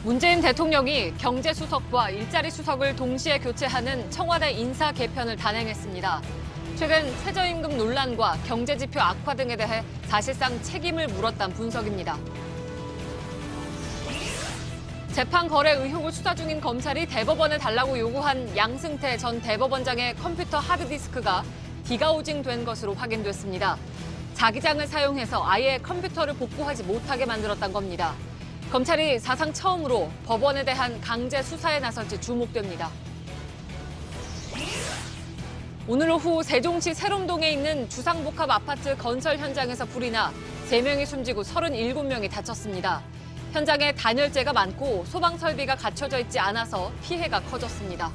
문재인 대통령이 경제수석과 일자리수석을 동시에 교체하는 청와대 인사 개편을 단행했습니다. 최근 최저임금 논란과 경제지표 악화 등에 대해 사실상 책임을 물었다는 분석입니다. 재판 거래 의혹을 수사 중인 검찰이 대법원에 달라고 요구한 양승태 전 대법원장의 컴퓨터 하드디스크가 디가우징된 것으로 확인됐습니다. 자기장을 사용해서 아예 컴퓨터를 복구하지 못하게 만들었다는 겁니다. 검찰이 사상 처음으로 법원에 대한 강제 수사에 나설지 주목됩니다. 오늘 오후 세종시 세롬동에 있는 주상복합 아파트 건설 현장에서 불이 나 3명이 숨지고 37명이 다쳤습니다. 현장에 단열재가 많고 소방 설비가 갖춰져 있지 않아서 피해가 커졌습니다.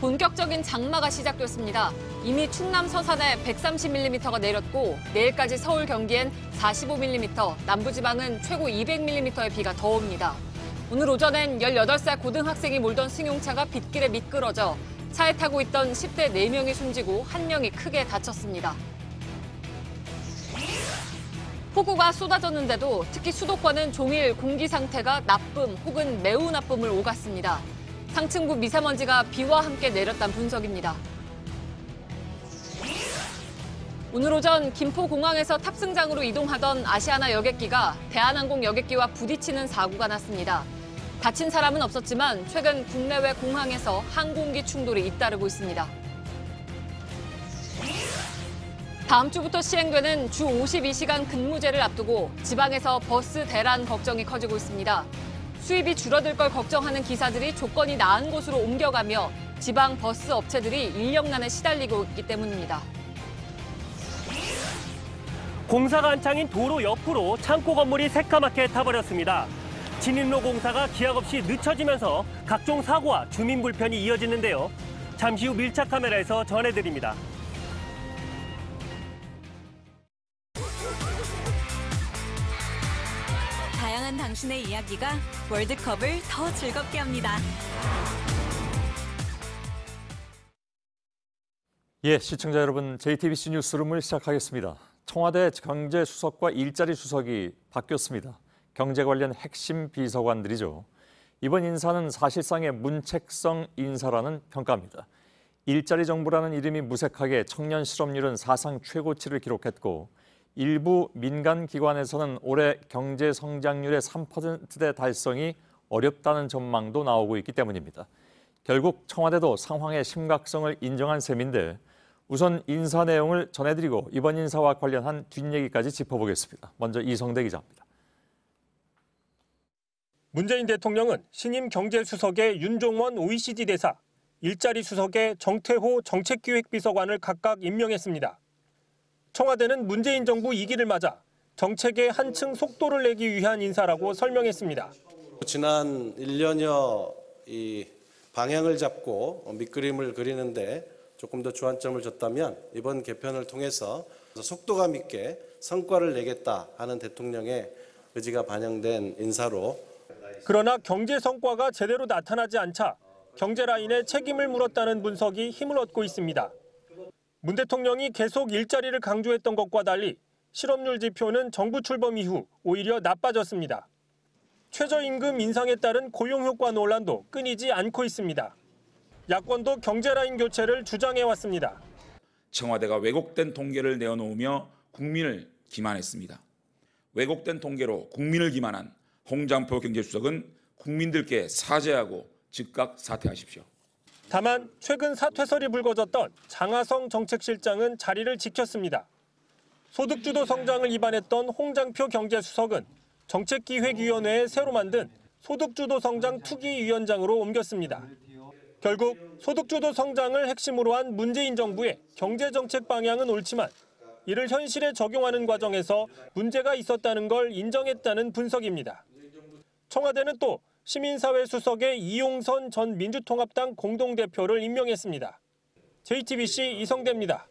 본격적인 장마가 시작됐습니다. 이미 충남 서산에 130mm가 내렸고 내일까지 서울 경기엔 45mm, 남부지방은 최고 200mm의 비가 더 옵니다. 오늘 오전엔 18살 고등학생이 몰던 승용차가 빗길에 미끄러져 차에 타고 있던 10대 4명이 숨지고 1명이 크게 다쳤습니다. 폭우가 쏟아졌는데도 특히 수도권은 종일 공기 상태가 나쁨 혹은 매우 나쁨을 오갔습니다. 상층부 미세먼지가 비와 함께 내렸다는 분석입니다. 오늘 오전 김포공항에서 탑승장으로 이동하던 아시아나 여객기가 대한항공 여객기와 부딪히는 사고가 났습니다. 다친 사람은 없었지만 최근 국내외 공항에서 항공기 충돌이 잇따르고 있습니다. 다음 주부터 시행되는 주 52시간 근무제를 앞두고 지방에서 버스 대란 걱정이 커지고 있습니다. 수입이 줄어들 걸 걱정하는 기사들이 조건이 나은 곳으로 옮겨가며 지방 버스 업체들이 인력난에 시달리고 있기 때문입니다. 공사가 한창인 도로 옆으로 창고 건물이 새까맣게 타버렸습니다. 진입로 공사가 기약 없이 늦춰지면서 각종 사고와 주민 불편이 이어지는데요. 잠시 후 밀착 카메라에서 전해드립니다. 다양한 당신의 이야기가 월드컵을 더 즐겁게 합니다. 예, 시청자 여러분, JTBC 뉴스룸을 시작하겠습니다. 청와대 경제수석과 일자리수석이 바뀌었습니다. 경제 관련 핵심 비서관들이죠. 이번 인사는 사실상의 문책성 인사라는 평가입니다. 일자리 정부라는 이름이 무색하게 청년 실업률은 사상 최고치를 기록했고 일부 민간 기관에서는 올해 경제 성장률의 3%대 달성이 어렵다는 전망도 나오고 있기 때문입니다. 결국 청와대도 상황의 심각성을 인정한 셈인데 우선 인사 내용을 전해드리고 이번 인사와 관련한 뒷얘기까지 짚어보겠습니다. 먼저 이성대 기자입니다. 문재인 대통령은 신임 경제수석의 윤종원 OECD 대사, 일자리 수석의 정태호 정책기획비서관을 각각 임명했습니다. 청와대는 문재인 정부 2기를 맞아 정책에 한층 속도를 내기 위한 인사라고 설명했습니다. 지난 1년여 이 방향을 잡고 밑그림을 그리는데 조금 더 주안점을 줬다면 이번 개편을 통해서 속도감 있게 성과를 내겠다 하는 대통령의 의지가 반영된 인사로. 그러나 경제 성과가 제대로 나타나지 않자 경제 라인에 책임을 물었다는 분석이 힘을 얻고 있습니다. 문 대통령이 계속 일자리를 강조했던 것과 달리 실업률 지표는 정부 출범 이후 오히려 나빠졌습니다. 최저임금 인상에 따른 고용효과 논란도 끊이지 않고 있습니다. 야권도 경제 라인 교체를 주장해왔습니다. 청와대가 왜곡된 통계를 내어놓으며 국민을 기만했습니다. 왜곡된 통계로 국민을 기만한 홍장표 경제수석은 국민들께 사죄하고 즉각 사퇴하십시오. 다만 최근 사퇴설이 불거졌던 장하성 정책실장은 자리를 지켰습니다. 소득주도 성장을 입안했던 홍장표 경제수석은 정책기획위원회에 새로 만든 소득주도 성장 투기위원장으로 옮겼습니다. 결국 소득주도 성장을 핵심으로 한 문재인 정부의 경제정책 방향은 옳지만 이를 현실에 적용하는 과정에서 문제가 있었다는 걸 인정했다는 분석입니다. 청와대는 또 시민사회 수석의 이용선 전 민주통합당 공동대표를 임명했습니다. JTBC 이성대입니다.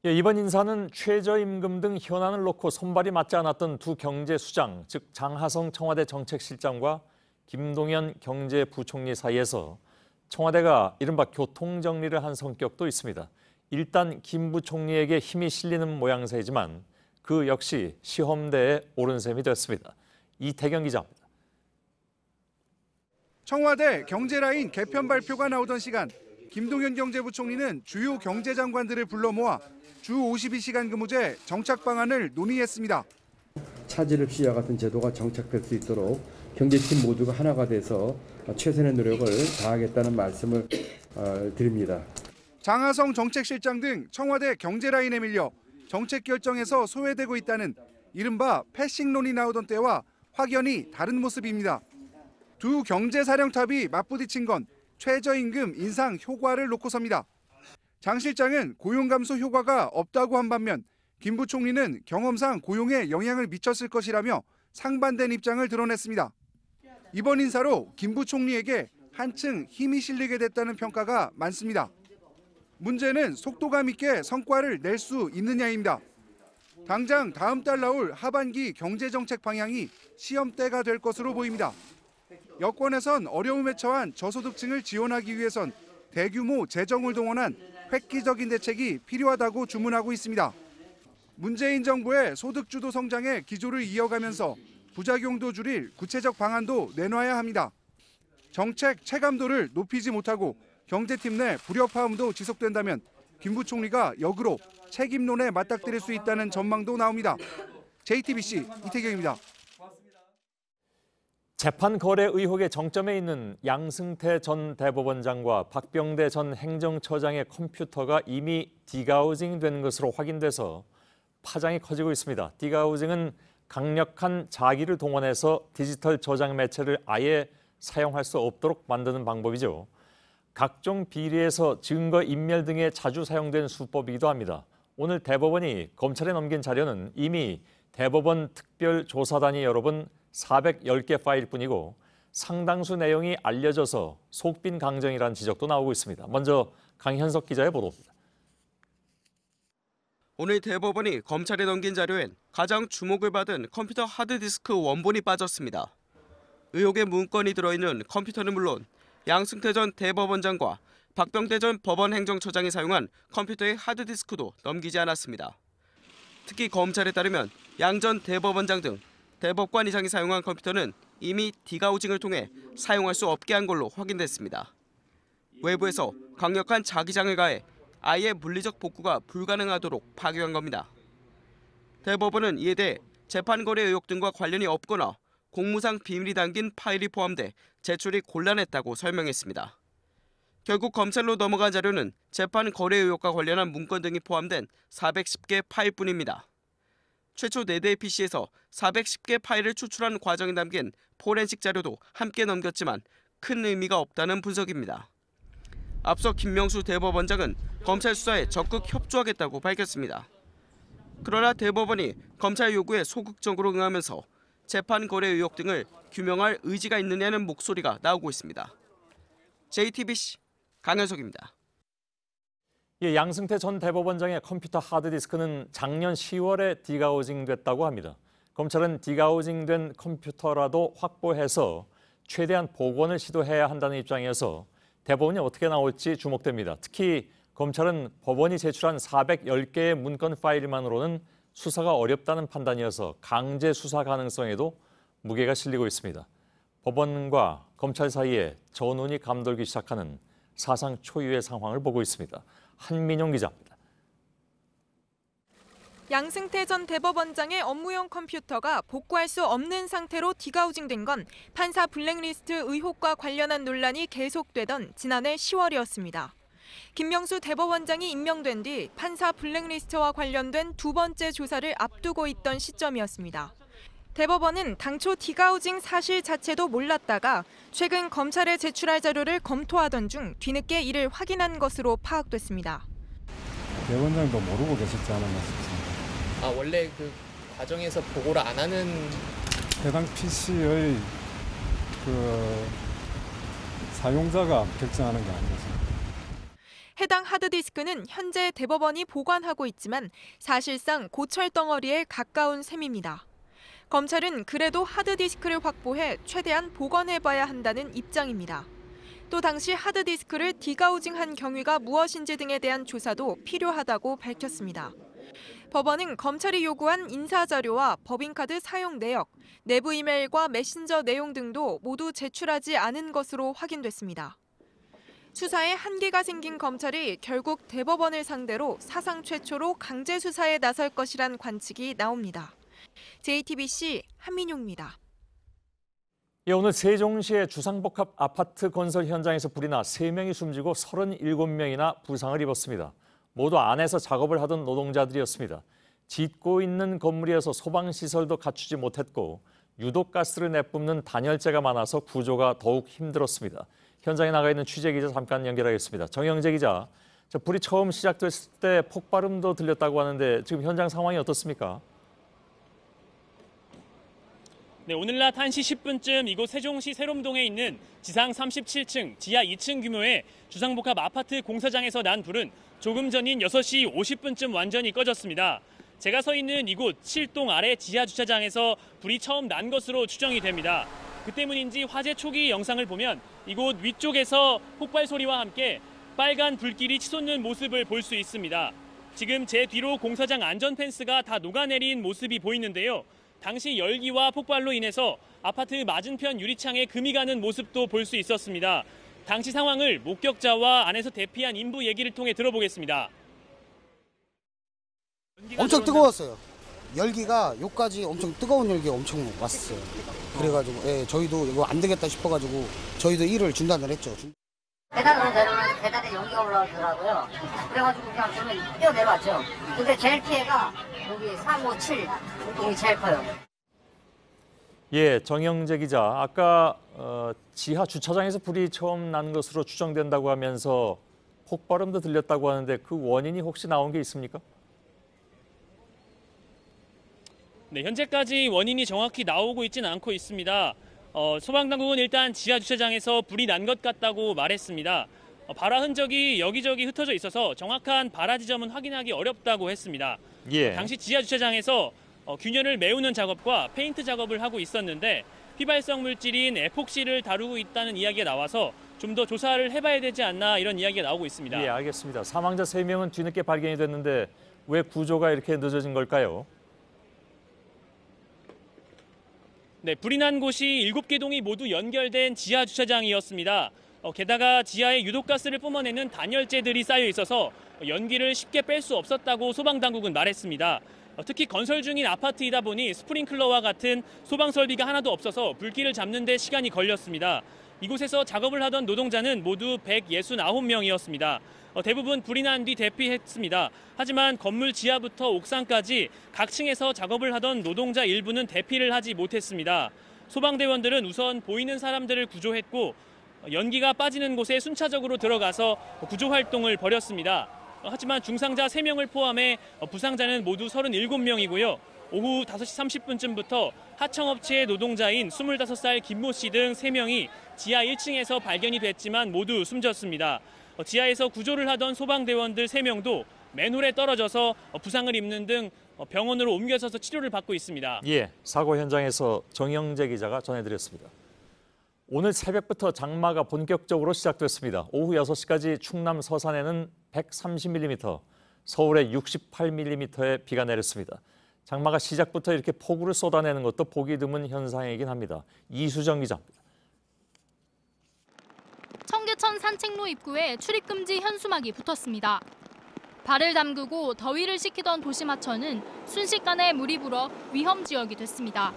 예, 이번 인사는 최저임금 등 현안을 놓고 손발이 맞지 않았던 두 경제수장, 즉 장하성 청와대 정책실장과 김동연 경제부총리 사이에서 청와대가 이른바 교통정리를 한 성격도 있습니다. 일단 김 부총리에게 힘이 실리는 모양새이지만 그 역시 시험대에 오른 셈이 됐습니다. 이태경 기자입니다. 청와대 경제라인 개편 발표가 나오던 시간, 김동연 경제부총리는 주요 경제장관들을 불러 모아 주 52시간 근무제 정착 방안을 논의했습니다. 차질 없이 이와 같은 제도가 정착될 수 있도록 경제팀 모두가 하나가 돼서 최선의 노력을 다하겠다는 말씀을 드립니다. 장하성 정책실장 등 청와대 경제라인에 밀려 정책 결정에서 소외되고 있다는 이른바 패싱론이 나오던 때와 확연히 다른 모습입니다. 두 경제사령탑이 맞부딪힌 건 최저임금 인상 효과를 놓고서입니다. 장 실장은 고용 감소 효과가 없다고 한 반면 김 부총리는 경험상 고용에 영향을 미쳤을 것이라며 상반된 입장을 드러냈습니다. 이번 인사로 김 부총리에게 한층 힘이 실리게 됐다는 평가가 많습니다. 문제는 속도감 있게 성과를 낼 수 있느냐입니다. 당장 다음 달 나올 하반기 경제정책 방향이 시험대가 될 것으로 보입니다. 여권에선 어려움에 처한 저소득층을 지원하기 위해선 대규모 재정을 동원한 획기적인 대책이 필요하다고 주문하고 있습니다. 문재인 정부의 소득주도 성장의 기조를 이어가면서 부작용도 줄일 구체적 방안도 내놔야 합니다. 정책 체감도를 높이지 못하고 경제팀 내 불협화음도 지속된다면 김 부총리가 역으로 책임론에 맞닥뜨릴 수 있다는 전망도 나옵니다. JTBC 이태경입니다. 재판 거래 의혹의 정점에 있는 양승태 전 대법원장과 박병대 전 행정처장의 컴퓨터가 이미 디가우징된 것으로 확인돼서 파장이 커지고 있습니다. 디가우징은 강력한 자기를 동원해서 디지털 저장 매체를 아예 사용할 수 없도록 만드는 방법이죠. 각종 비리에서 증거 인멸 등에 자주 사용된 수법이기도 합니다. 오늘 대법원이 검찰에 넘긴 자료는 이미 대법원 특별조사단이 열어본 410개 파일뿐이고 상당수 내용이 알려져서 속빈 강정이라는 지적도 나오고 있습니다. 먼저 강현석 기자의 보도입니다. 오늘 대법원이 검찰에 넘긴 자료엔 가장 주목을 받은 컴퓨터 하드디스크 원본이 빠졌습니다. 의혹의 문건이 들어있는 컴퓨터는 물론 양승태 전 대법원장과 박병대 전 법원 행정처장이 사용한 컴퓨터의 하드디스크도 넘기지 않았습니다. 특히 검찰에 따르면 양 전 대법원장 등 대법관 이상이 사용한 컴퓨터는 이미 디가우징을 통해 사용할 수 없게 한 걸로 확인됐습니다. 외부에서 강력한 자기장을 가해 아예 물리적 복구가 불가능하도록 파괴한 겁니다. 대법원은 이에 대해 재판 거래 의혹 등과 관련이 없거나 공무상 비밀이 담긴 파일이 포함돼 제출이 곤란했다고 설명했습니다. 결국 검찰로 넘어간 자료는 재판 거래 의혹과 관련한 문건 등이 포함된 410개 파일뿐입니다. 최초 4대의 PC에서 410개 파일을 추출한 과정이 담긴 포렌식 자료도 함께 넘겼지만 큰 의미가 없다는 분석입니다. 앞서 김명수 대법원장은 검찰 수사에 적극 협조하겠다고 밝혔습니다. 그러나 대법원이 검찰 요구에 소극적으로 응하면서 재판 거래 의혹 등을 규명할 의지가 있느냐는 목소리가 나오고 있습니다. JTBC 강현석입니다. 양승태 전 대법원장의 컴퓨터 하드디스크는 작년 10월에 디가우징됐다고 합니다. 검찰은 디가우징된 컴퓨터라도 확보해서 최대한 복원을 시도해야 한다는 입장이어서 대법원이 어떻게 나올지 주목됩니다. 특히 검찰은 법원이 제출한 410개의 문건 파일만으로는 수사가 어렵다는 판단이어서 강제 수사 가능성에도 무게가 실리고 있습니다. 법원과 검찰 사이에 전운이 감돌기 시작하는 사상 초유의 상황을 보고 있습니다. 한민용 기자입니다. 양승태 전 대법원장의 업무용 컴퓨터가 복구할 수 없는 상태로 디가우징된 건 판사 블랙리스트 의혹과 관련한 논란이 계속되던 지난해 10월이었습니다. 김명수 대법원장이 임명된 뒤 판사 블랙리스트와 관련된 두 번째 조사를 앞두고 있던 시점이었습니다. 대법원은 당초 디가우징 사실 자체도 몰랐다가 최근 검찰에 제출할 자료를 검토하던 중 뒤늦게 이를 확인한 것으로 파악됐습니다. 대법원장도 모르고 계셨지 않았나 싶습니다. 원래 그 과정에서 보고를 안 하는 해당 PC의 사용자가 결정하는 게 아니었습니다. 해당 하드디스크는 현재 대법원이 보관하고 있지만 사실상 고철 덩어리에 가까운 셈입니다. 검찰은 그래도 하드디스크를 확보해 최대한 복원해봐야 한다는 입장입니다. 또 당시 하드디스크를 디가우징한 경위가 무엇인지 등에 대한 조사도 필요하다고 밝혔습니다. 법원은 검찰이 요구한 인사자료와 법인카드 사용 내역, 내부 이메일과 메신저 내용 등도 모두 제출하지 않은 것으로 확인됐습니다. 수사에 한계가 생긴 검찰이 결국 대법원을 상대로 사상 최초로 강제 수사에 나설 것이란 관측이 나옵니다. JTBC 한민용입니다. 예, 오늘 세종시의 주상복합 아파트 건설 현장에서 불이 나 3명이 숨지고 37명이나 부상을 입었습니다. 모두 안에서 작업을 하던 노동자들이었습니다. 짓고 있는 건물이어서 소방시설도 갖추지 못했고 유독가스를 내뿜는 단열재가 많아서 구조가 더욱 힘들었습니다. 현장에 나가 있는 취재기자 잠깐 연결하겠습니다. 정영재 기자, 불이 처음 시작됐을 때 폭발음도 들렸다고 하는데 지금 현장 상황이 어떻습니까? 네, 오늘 낮 1시 10분쯤 이곳 세종시 세롬동에 있는 지상 37층, 지하 2층 규모의 주상복합 아파트 공사장에서 난 불은 조금 전인 6시 50분쯤 완전히 꺼졌습니다. 제가 서 있는 이곳 7동 아래 지하 주차장에서 불이 처음 난 것으로 추정이 됩니다. 그 때문인지 화재 초기 영상을 보면 이곳 위쪽에서 폭발 소리와 함께 빨간 불길이 치솟는 모습을 볼 수 있습니다. 지금 제 뒤로 공사장 안전 펜스가 다 녹아내린 모습이 보이는데요. 당시 열기와 폭발로 인해서 아파트 맞은편 유리창에 금이 가는 모습도 볼 수 있었습니다. 당시 상황을 목격자와 안에서 대피한 인부 얘기를 통해 들어보겠습니다. 엄청 뜨거웠어요. 열기가 여기까지 엄청 뜨거운 열기가 엄청 왔어요. 그래가지고 저희도 이거 안 되겠다 싶어가지고 저희도 일을 중단을 했죠. 계단으로 내려오면 계단에 연기가 올라오더라고요. 그래가지고 그냥 저는 뛰어내려왔죠. 근데 제일 피해가 여기 357 동이 제일 커요. 예, 정영재 기자, 아까 지하 주차장에서 불이 처음 난 것으로 추정된다고 하면서 폭발음도 들렸다고 하는데 그 원인이 혹시 나온 게 있습니까? 네, 현재까지 원인이 정확히 나오고 있지는 않고 있습니다. 소방당국은 일단 지하 주차장에서 불이 난 것 같다고 말했습니다. 발화 흔적이 여기저기 흩어져 있어서 정확한 발화 지점은 확인하기 어렵다고 했습니다. 예. 당시 지하 주차장에서 균열을 메우는 작업과 페인트 작업을 하고 있었는데 휘발성 물질인 에폭시를 다루고 있다는 이야기가 나와서 좀 더 조사를 해봐야 되지 않나 이런 이야기가 나오고 있습니다. 예, 알겠습니다. 사망자 3명은 뒤늦게 발견이 됐는데 왜 구조가 이렇게 늦어진 걸까요? 네, 불이 난 곳이 7개 동이 모두 연결된 지하 주차장이었습니다. 게다가 지하에 유독가스를 뿜어내는 단열재들이 쌓여 있어서 연기를 쉽게 뺄 수 없었다고 소방당국은 말했습니다. 특히 건설 중인 아파트이다 보니 스프링클러와 같은 소방 설비가 하나도 없어서 불길을 잡는 데 시간이 걸렸습니다. 이곳에서 작업을 하던 노동자는 모두 169명이었습니다. 대부분 불이 난 뒤 대피했습니다. 하지만 건물 지하부터 옥상까지 각 층에서 작업을 하던 노동자 일부는 대피를 하지 못했습니다. 소방대원들은 우선 보이는 사람들을 구조했고 연기가 빠지는 곳에 순차적으로 들어가서 구조 활동을 벌였습니다. 하지만 중상자 3명을 포함해 부상자는 모두 37명이고요. 오후 5시 30분쯤부터 하청업체의 노동자인 25살 김모 씨 등 3명이 지하 1층에서 발견이 됐지만 모두 숨졌습니다. 지하에서 구조를 하던 소방대원들 3명도 맨홀에 떨어져서 부상을 입는 등 병원으로 옮겨져서 치료를 받고 있습니다. 예, 사고 현장에서 정영재 기자가 전해드렸습니다. 오늘 새벽부터 장마가 본격적으로 시작됐습니다. 오후 6시까지 충남 서산에는 130mm, 서울에 68mm의 비가 내렸습니다. 장마가 시작부터 이렇게 폭우를 쏟아내는 것도 보기 드문 현상이긴 합니다. 이수정 기자입니다. 청계천 산책로 입구에 출입금지 현수막이 붙었습니다. 발을 담그고 더위를 식히던 도심하천은 순식간에 물이 불어 위험 지역이 됐습니다.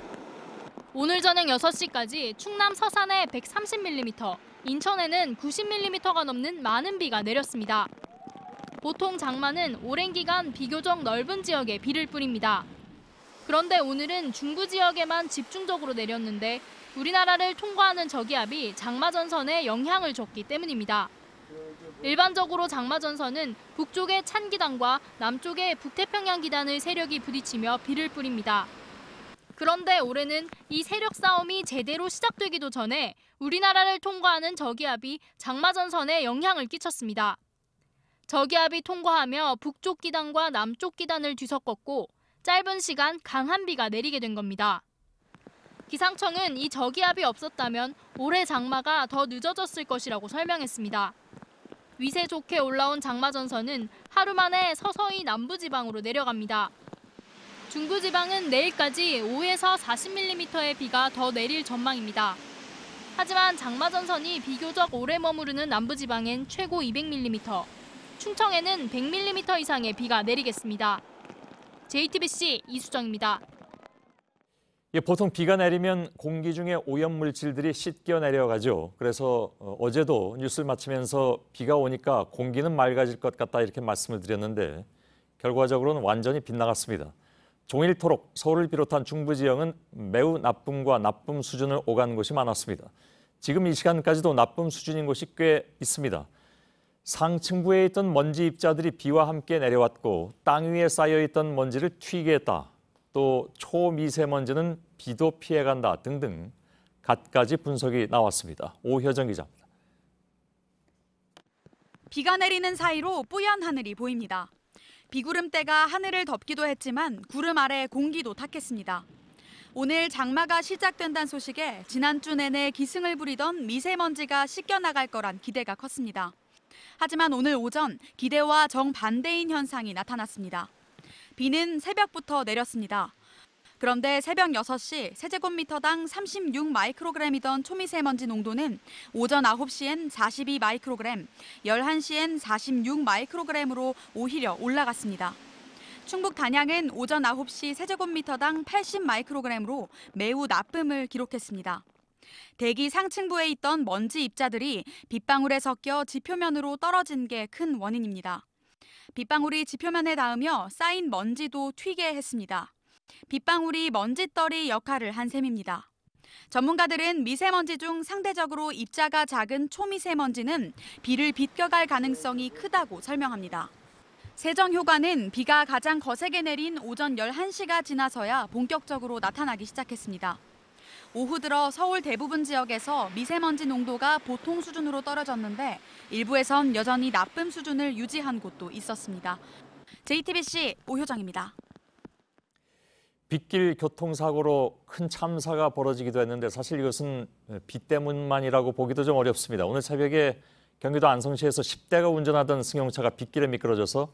오늘 저녁 6시까지 충남 서산에 130mm, 인천에는 90mm가 넘는 많은 비가 내렸습니다. 보통 장마는 오랜 기간 비교적 넓은 지역에 비를 뿌립니다. 그런데 오늘은 중부 지역에만 집중적으로 내렸는데 우리나라를 통과하는 저기압이 장마전선에 영향을 줬기 때문입니다. 일반적으로 장마전선은 북쪽의 찬기단과 남쪽의 북태평양 기단의 세력이 부딪히며 비를 뿌립니다. 그런데 올해는 이 세력 싸움이 제대로 시작되기도 전에 우리나라를 통과하는 저기압이 장마전선에 영향을 끼쳤습니다. 저기압이 통과하며 북쪽 기단과 남쪽 기단을 뒤섞었고 짧은 시간 강한 비가 내리게 된 겁니다. 기상청은 이 저기압이 없었다면 올해 장마가 더 늦어졌을 것이라고 설명했습니다. 위세 좋게 올라온 장마전선은 하루 만에 서서히 남부지방으로 내려갑니다. 중부지방은 내일까지 5에서 40mm의 비가 더 내릴 전망입니다. 하지만 장마 전선이 비교적 오래 머무르는 남부지방엔 최고 200mm, 충청에는 100mm 이상의 비가 내리겠습니다. JTBC 이수정입니다. 보통 비가 내리면 공기 중에 오염물질들이 씻겨 내려가죠. 그래서 어제도 뉴스를 마치면서 비가 오니까 공기는 맑아질 것 같다 이렇게 말씀을 드렸는데 결과적으로는 완전히 빗나갔습니다. 종일토록 서울을 비롯한 중부 지역은 매우 나쁨과 나쁨 수준을 오간 곳이 많았습니다. 지금 이 시간까지도 나쁨 수준인 곳이 꽤 있습니다. 상층부에 있던 먼지 입자들이 비와 함께 내려왔고 땅 위에 쌓여있던 먼지를 튀게 했다. 또 초미세먼지는 비도 피해간다 등등 갖가지 분석이 나왔습니다. 오효정 기자입니다. 비가 내리는 사이로 뿌연 하늘이 보입니다. 비구름대가 하늘을 덮기도 했지만 구름 아래 공기도 탁했습니다. 오늘 장마가 시작된다는 소식에 지난주 내내 기승을 부리던 미세먼지가 씻겨나갈 거란 기대가 컸습니다. 하지만 오늘 오전 기대와 정반대인 현상이 나타났습니다. 비는 새벽부터 내렸습니다. 그런데 새벽 6시 세제곱미터당 36 마이크로그램이던 초미세먼지 농도는 오전 9시엔 42 마이크로그램, 11시엔 46 마이크로그램으로 오히려 올라갔습니다. 충북 단양은 오전 9시 세제곱미터당 80 마이크로그램으로 매우 나쁨을 기록했습니다. 대기 상층부에 있던 먼지 입자들이 빗방울에 섞여 지표면으로 떨어진 게 큰 원인입니다. 빗방울이 지표면에 닿으며 쌓인 먼지도 튀게 했습니다. 빗방울이 먼지떨이 역할을 한 셈입니다. 전문가들은 미세먼지 중 상대적으로 입자가 작은 초미세먼지는 비를 비껴갈 가능성이 크다고 설명합니다. 세정효과는 비가 가장 거세게 내린 오전 11시가 지나서야 본격적으로 나타나기 시작했습니다. 오후 들어 서울 대부분 지역에서 미세먼지 농도가 보통 수준으로 떨어졌는데 일부에선 여전히 나쁨 수준을 유지한 곳도 있었습니다. JTBC 오효정입니다. 빗길 교통사고로 큰 참사가 벌어지기도 했는데 사실 이것은 비 때문만이라고 보기도 좀 어렵습니다. 오늘 새벽에 경기도 안성시에서 10대가 운전하던 승용차가 빗길에 미끄러져서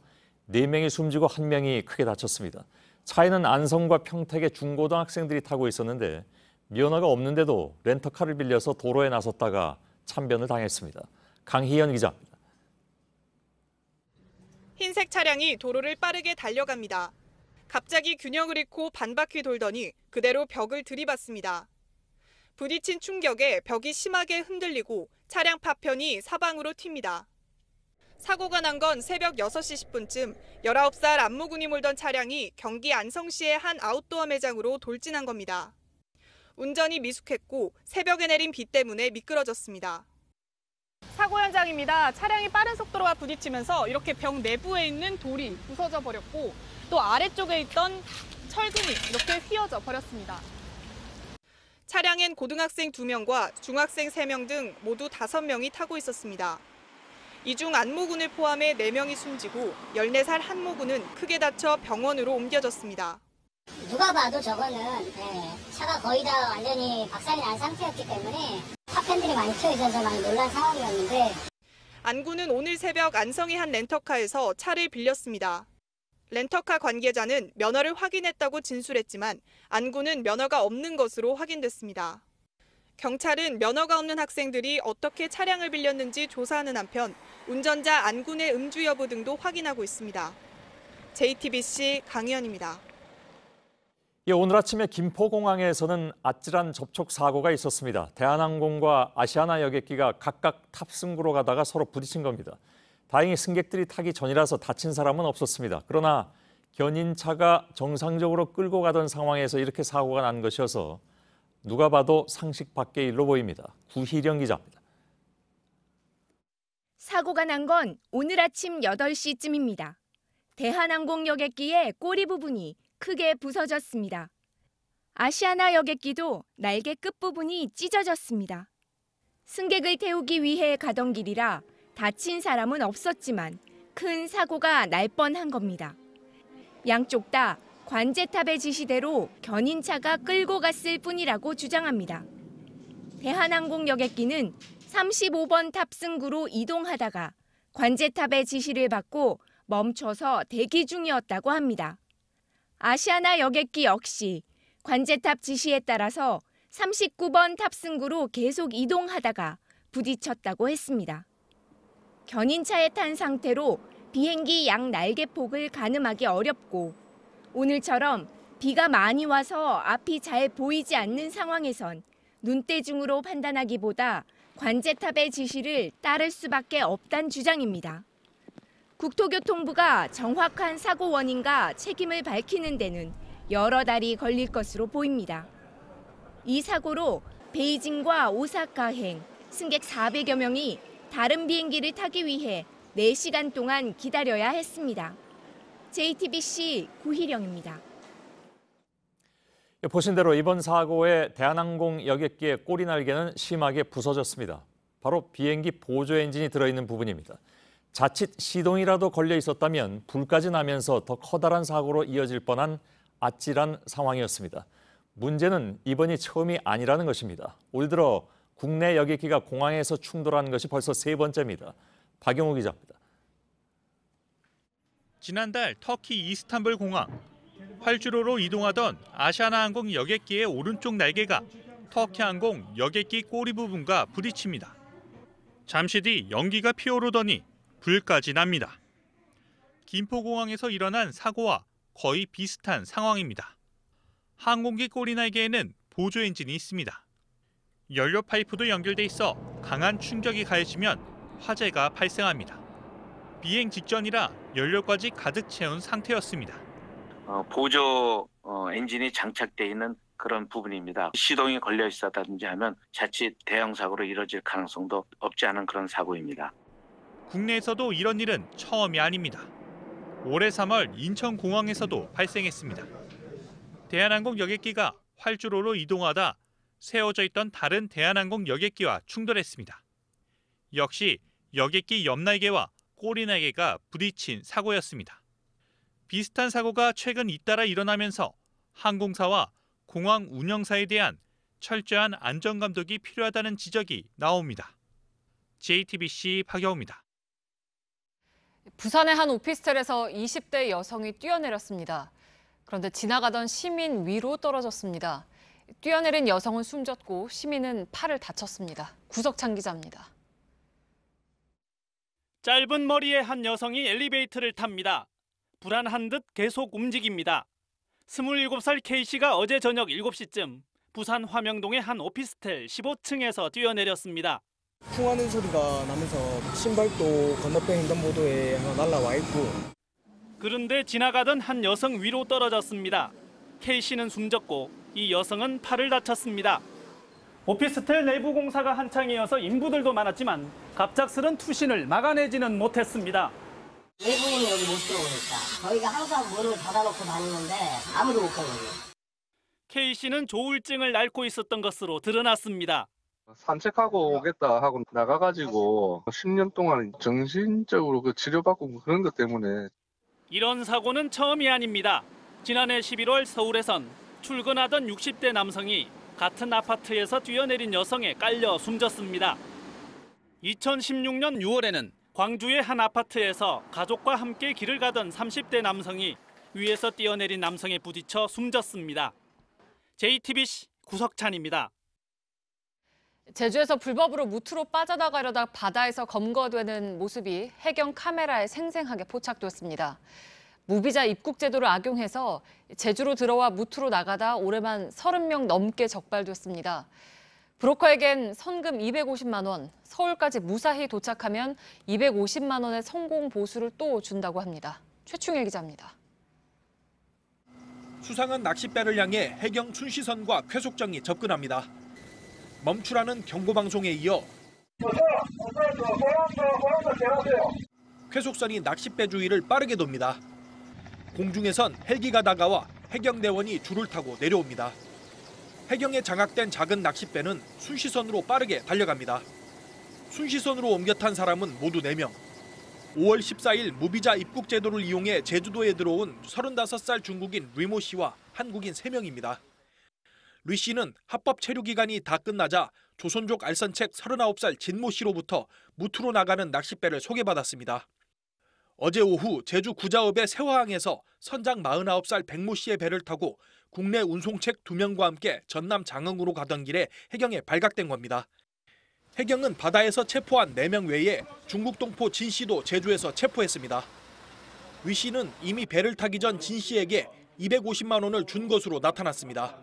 4명이 숨지고 1명이 크게 다쳤습니다. 차에는 안성과 평택의 중고등학생들이 타고 있었는데 면허가 없는데도 렌터카를 빌려서 도로에 나섰다가 참변을 당했습니다. 강희연 기자입니다. 흰색 차량이 도로를 빠르게 달려갑니다. 갑자기 균형을 잃고 반바퀴 돌더니 그대로 벽을 들이받습니다. 부딪힌 충격에 벽이 심하게 흔들리고 차량 파편이 사방으로 튑니다. 사고가 난 건 새벽 6시 10분쯤 19살 안모군이 몰던 차량이 경기 안성시의 한 아웃도어 매장으로 돌진한 겁니다. 운전이 미숙했고 새벽에 내린 비 때문에 미끄러졌습니다. 사고 현장입니다. 차량이 빠른 속도로 부딪히면서 이렇게 벽 내부에 있는 돌이 부서져 버렸고 또 아래쪽에 있던 철근이 이렇게 휘어져 버렸습니다. 차량엔 고등학생 2명과 중학생 3명 등 모두 5명이 타고 있었습니다. 이 중 안모군을 포함해 4명이 숨지고 14살 한모군은 크게 다쳐 병원으로 옮겨졌습니다. 누가 봐도 저거는 차가 거의 다 완전히 박살이 난 상태였기 때문에 파편들이 많이 튀어 있어서 많이 놀란 상황이었는데 안군은 오늘 새벽 안성의 한 렌터카에서 차를 빌렸습니다. 렌터카 관계자는 면허를 확인했다고 진술했지만 안군은 면허가 없는 것으로 확인됐습니다. 경찰은 면허가 없는 학생들이 어떻게 차량을 빌렸는지 조사하는 한편 운전자 안군의 음주 여부 등도 확인하고 있습니다. JTBC 강희연입니다. 오늘 아침에 김포공항에서는 아찔한 접촉 사고가 있었습니다. 대한항공과 아시아나 여객기가 각각 탑승구로 가다가 서로 부딪힌 겁니다. 다행히 승객들이 타기 전이라서 다친 사람은 없었습니다. 그러나 견인차가 정상적으로 끌고 가던 상황에서 이렇게 사고가 난 것이어서 누가 봐도 상식 밖의 일로 보입니다. 구희령 기자입니다. 사고가 난 건 오늘 아침 8시쯤입니다. 대한항공 여객기의 꼬리 부분이 크게 부서졌습니다. 아시아나 여객기도 날개 끝부분이 찢어졌습니다. 승객을 태우기 위해 가던 길이라 다친 사람은 없었지만 큰 사고가 날 뻔한 겁니다. 양쪽 다 관제탑의 지시대로 견인차가 끌고 갔을 뿐이라고 주장합니다. 대한항공 여객기는 35번 탑승구로 이동하다가 관제탑의 지시를 받고 멈춰서 대기 중이었다고 합니다. 아시아나 여객기 역시 관제탑 지시에 따라서 39번 탑승구로 계속 이동하다가 부딪혔다고 했습니다. 견인차에 탄 상태로 비행기 양 날개폭을 가늠하기 어렵고 오늘처럼 비가 많이 와서 앞이 잘 보이지 않는 상황에선 눈대중으로 판단하기보다 관제탑의 지시를 따를 수밖에 없다는 주장입니다. 국토교통부가 정확한 사고 원인과 책임을 밝히는 데는 여러 달이 걸릴 것으로 보입니다. 이 사고로 베이징과 오사카행 승객 400여 명이 다른 비행기를 타기 위해 4시간 동안 기다려야 했습니다. JTBC 구희령입니다. 보신 대로 이번 사고에 대한항공 여객기의 꼬리 날개는 심하게 부서졌습니다. 바로 비행기 보조 엔진이 들어있는 부분입니다. 자칫 시동이라도 걸려 있었다면 불까지 나면서 더 커다란 사고로 이어질 뻔한 아찔한 상황이었습니다. 문제는 이번이 처음이 아니라는 것입니다. 올 들어 국내 여객기가 공항에서 충돌하는 것이 벌써 3번째입니다. 박영우 기자입니다. 지난달 터키 이스탄불 공항. 활주로로 이동하던 아시아나항공 여객기의 오른쪽 날개가 터키항공 여객기 꼬리 부분과 부딪힙니다. 잠시 뒤 연기가 피어오르더니 불까지 납니다. 김포공항에서 일어난 사고와 거의 비슷한 상황입니다. 항공기 꼬리 날개에는 보조 엔진이 있습니다. 연료 파이프도 연결돼 있어 강한 충격이 가해지면 화재가 발생합니다. 비행 직전이라 연료까지 가득 채운 상태였습니다. 보조 엔진이 장착되어 있는 그런 부분입니다. 시동이 걸려 있었다든지 하면 자칫 대형 사고로 이뤄질 가능성도 없지 않은 그런 사고입니다. 국내에서도 이런 일은 처음이 아닙니다. 올해 3월 인천공항에서도 발생했습니다. 대한항공 여객기가 활주로로 이동하다 세워져 있던 다른 대한항공 여객기와 충돌했습니다. 역시 여객기 옆날개와 꼬리날개가 부딪힌 사고였습니다. 비슷한 사고가 최근 잇따라 일어나면서 항공사와 공항 운영사에 대한 철저한 안전감독이 필요하다는 지적이 나옵니다. JTBC 박여우입니다. 부산의 한 오피스텔에서 20대 여성이 뛰어내렸습니다. 그런데 지나가던 시민 위로 떨어졌습니다. 뛰어내린 여성은 숨졌고 시민은 팔을 다쳤습니다. 구석찬 기자입니다. 짧은 머리의 한 여성이 엘리베이터를 탑니다. 불안한 듯 계속 움직입니다. 27살 K씨가 어제 저녁 7시쯤 부산 화명동의 한 오피스텔 15층에서 뛰어내렸습니다. 쿵 하는 소리가 나면서 신발도 건너편 횡단보도에 하나 날라와 있고. 그런데 지나가던 한 여성 위로 떨어졌습니다. K씨는 숨졌고 이 여성은 팔을 다쳤습니다. 오피스텔 내부 공사가 한창이어서 인부들도 많았지만 갑작스런 투신을 막아내지는 못했습니다. 외부인이 여기 못 들어오니까 저희가 항상 문을 닫아놓고 다니는데 아무도 못 가거든요. K씨는 조울증을 앓고 있었던 것으로 드러났습니다. 산책하고 오겠다 하고 나가가지고 10년 동안 정신적으로 치료받고 그런 것 때문에. 이런 사고는 처음이 아닙니다. 지난해 11월 서울에선 출근하던 60대 남성이 같은 아파트에서 뛰어내린 여성에 깔려 숨졌습니다. 2016년 6월에는 광주의 한 아파트에서 가족과 함께 길을 가던 30대 남성이 위에서 뛰어내린 남성에 부딪혀 숨졌습니다. JTBC 구석찬입니다. 제주에서 불법으로 무트로 빠져나가려다 바다에서 검거되는 모습이 해경 카메라에 생생하게 포착됐습니다. 무비자 입국 제도를 악용해서 제주로 들어와 무트로 나가다 올해만 30명 넘게 적발됐습니다. 브로커에겐 선금 250만 원, 서울까지 무사히 도착하면 250만 원의 성공 보수를 또 준다고 합니다. 최충일 기자입니다. 수상한 낚싯배를 향해 해경 순시선과 쾌속정이 접근합니다. 멈추라는 경고방송에 이어 쾌속선이 낚싯배 주위를 빠르게 돕니다. 공중에선 헬기가 다가와 해경대원이 줄을 타고 내려옵니다. 해경에 장악된 작은 낚싯배는 순시선으로 빠르게 달려갑니다. 순시선으로 옮겨 탄 사람은 모두 4명. 5월 14일 무비자 입국 제도를 이용해 제주도에 들어온 35살 중국인 류모 씨와 한국인 3명입니다. 류 씨는 합법 체류 기간이 다 끝나자 조선족 알선책 39살 진모 씨로부터 무트로 나가는 낚싯배를 소개받았습니다. 어제 오후 제주 구자읍의 세화항에서 선장 49살 백모 씨의 배를 타고 국내 운송책 2명과 함께 전남 장흥으로 가던 길에 해경에 발각된 겁니다. 해경은 바다에서 체포한 4명 외에 중국 동포 진 씨도 제주에서 체포했습니다. 위 씨는 이미 배를 타기 전 진 씨에게 250만 원을 준 것으로 나타났습니다.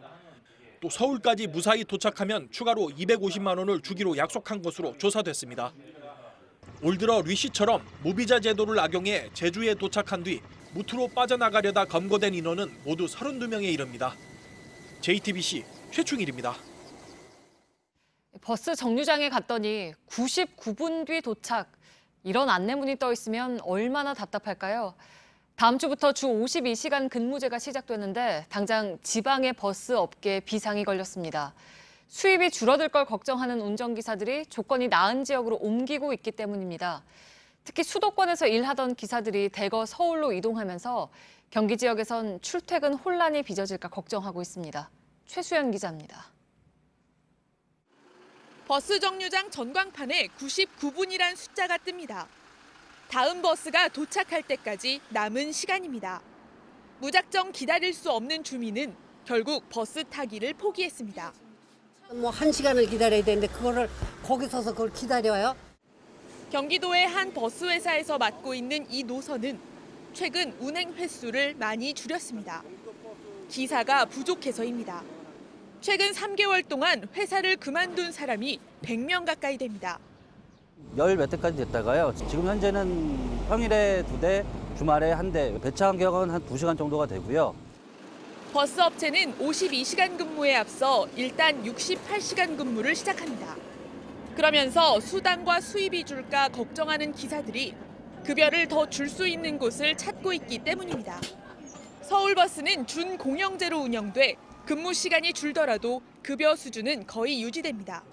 또 서울까지 무사히 도착하면 추가로 250만 원을 주기로 약속한 것으로 조사됐습니다. 올 들어 리 씨처럼 무비자 제도를 악용해 제주에 도착한 뒤 무트로 빠져나가려다 검거된 인원은 모두 32명에 이릅니다. JTBC 최충일입니다. 버스 정류장에 갔더니 99분 뒤 도착. 이런 안내문이 떠 있으면 얼마나 답답할까요? 다음 주부터 주 52시간 근무제가 시작되는데 당장 지방의 버스 업계에 비상이 걸렸습니다. 수입이 줄어들 걸 걱정하는 운전기사들이 조건이 나은 지역으로 옮기고 있기 때문입니다. 특히 수도권에서 일하던 기사들이 대거 서울로 이동하면서 경기 지역에선 출퇴근 혼란이 빚어질까 걱정하고 있습니다. 최수연 기자입니다. 버스 정류장 전광판에 99분이란 숫자가 뜹니다. 다음 버스가 도착할 때까지 남은 시간입니다. 무작정 기다릴 수 없는 주민은 결국 버스 타기를 포기했습니다. 뭐 1시간을 기다려야 되는데 거기 서서 그걸 기다려요? 경기도의 한 버스 회사에서 맡고 있는 이 노선은 최근 운행 횟수를 많이 줄였습니다. 기사가 부족해서입니다. 최근 3개월 동안 회사를 그만둔 사람이 100명 가까이 됩니다. 열 몇 대까지 됐다가요. 지금 현재는 평일에 2대, 주말에 1대, 배차 간격은 한 2시간 정도가 되고요. 버스 업체는 52시간 근무에 앞서 일단 68시간 근무를 시작합니다. 그러면서 수당과 수입이 줄까 걱정하는 기사들이 급여를 더 줄 수 있는 곳을 찾고 있기 때문입니다. 서울버스는 준공영제로 운영돼 근무 시간이 줄더라도 급여 수준은 거의 유지됩니다.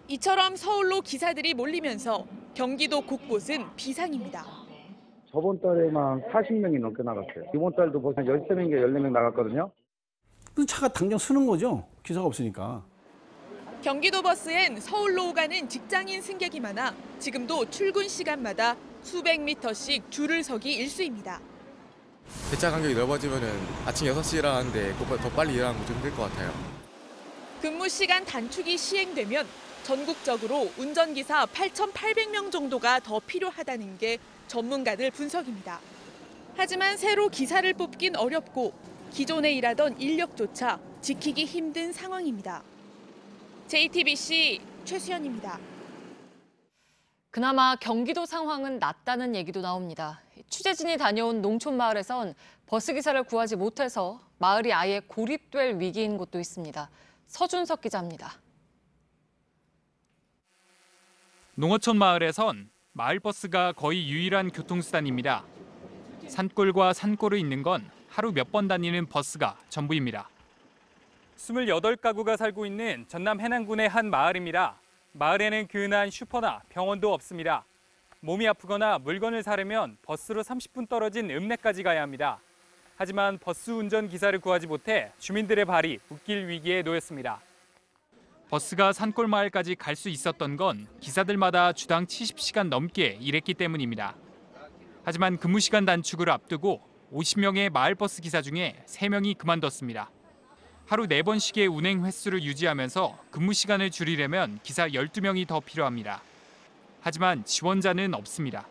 이처럼 서울로 기사들이 몰리면서 경기도 곳곳은 비상입니다. 저번 달에만 40명이 넘게 나갔어요. 이번 달도 벌써 13명인가 14명 나갔거든요. 차가 당장 쓰는 거죠. 기사가 없으니까. 경기도 버스엔 서울로 오가는 직장인 승객이 많아 지금도 출근 시간마다 수백 미터씩 줄을 서기 일쑤입니다. 배차 간격이 넓어지면 아침 6시에 일하는데 더 빨리 일하는 거 좀 힘들 것 같아요. 근무 시간 단축이 시행되면 전국적으로 운전기사 8,800명 정도가 더 필요하다는 게 전문가들 분석입니다. 하지만 새로 기사를 뽑긴 어렵고 기존에 일하던 인력조차 지키기 힘든 상황입니다. JTBC 최수연입니다. 그나마 경기도 상황은 낫다는 얘기도 나옵니다. 취재진이 다녀온 농촌 마을에선 버스기사를 구하지 못해서 마을이 아예 고립될 위기인 곳도 있습니다. 서준석 기자입니다. 농어촌 마을에선 마을버스가 거의 유일한 교통수단입니다. 산골과 산골을 잇는 건 하루 몇 번 다니는 버스가 전부입니다. 28가구가 살고 있는 전남 해남군의 한 마을입니다. 마을에는 근한 슈퍼나 병원도 없습니다. 몸이 아프거나 물건을 사려면 버스로 30분 떨어진 읍내까지 가야 합니다. 하지만 버스 운전기사를 구하지 못해 주민들의 발이 묶일 위기에 놓였습니다. 버스가 산골 마을까지 갈 수 있었던 건 기사들마다 주당 70시간 넘게 일했기 때문입니다. 하지만 근무 시간 단축을 앞두고 50명의 마을버스 기사 중에 3명이 그만뒀습니다. 하루 4번씩의 운행 횟수를 유지하면서 근무 시간을 줄이려면 기사 12명이 더 필요합니다. 하지만 지원자는 없습니다.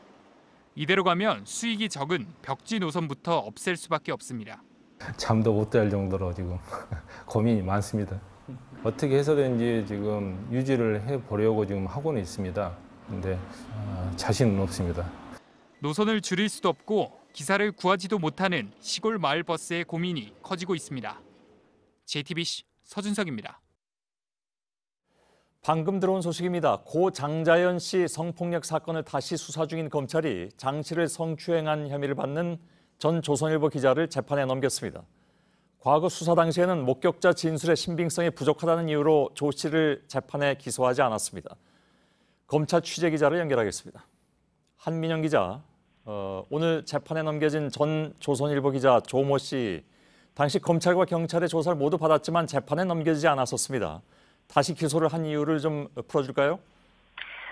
이대로 가면 수익이 적은 벽지 노선부터 없앨 수밖에 없습니다. 잠도 못 잘 정도로 지금 고민이 많습니다. 어떻게 해서든지 지금 유지를 해보려고 지금 하고는 있습니다. 근데 자신은 없습니다. 노선을 줄일 수도 없고 기사를 구하지도 못하는 시골 마을 버스의 고민이 커지고 있습니다. JTBC 서준석입니다. 방금 들어온 소식입니다. 고 장자연 씨 성폭력 사건을 다시 수사 중인 검찰이 장 씨를 성추행한 혐의를 받는 전 조선일보 기자를 재판에 넘겼습니다. 과거 수사 당시에는 목격자 진술의 신빙성이 부족하다는 이유로 조 씨를 재판에 기소하지 않았습니다. 검찰 취재 기자를 연결하겠습니다. 한민영 기자, 오늘 재판에 넘겨진 전 조선일보 기자 조모 씨, 당시 검찰과 경찰의 조사를 모두 받았지만 재판에 넘겨지지 않았었습니다. 다시 기소를 한 이유를 좀 풀어줄까요?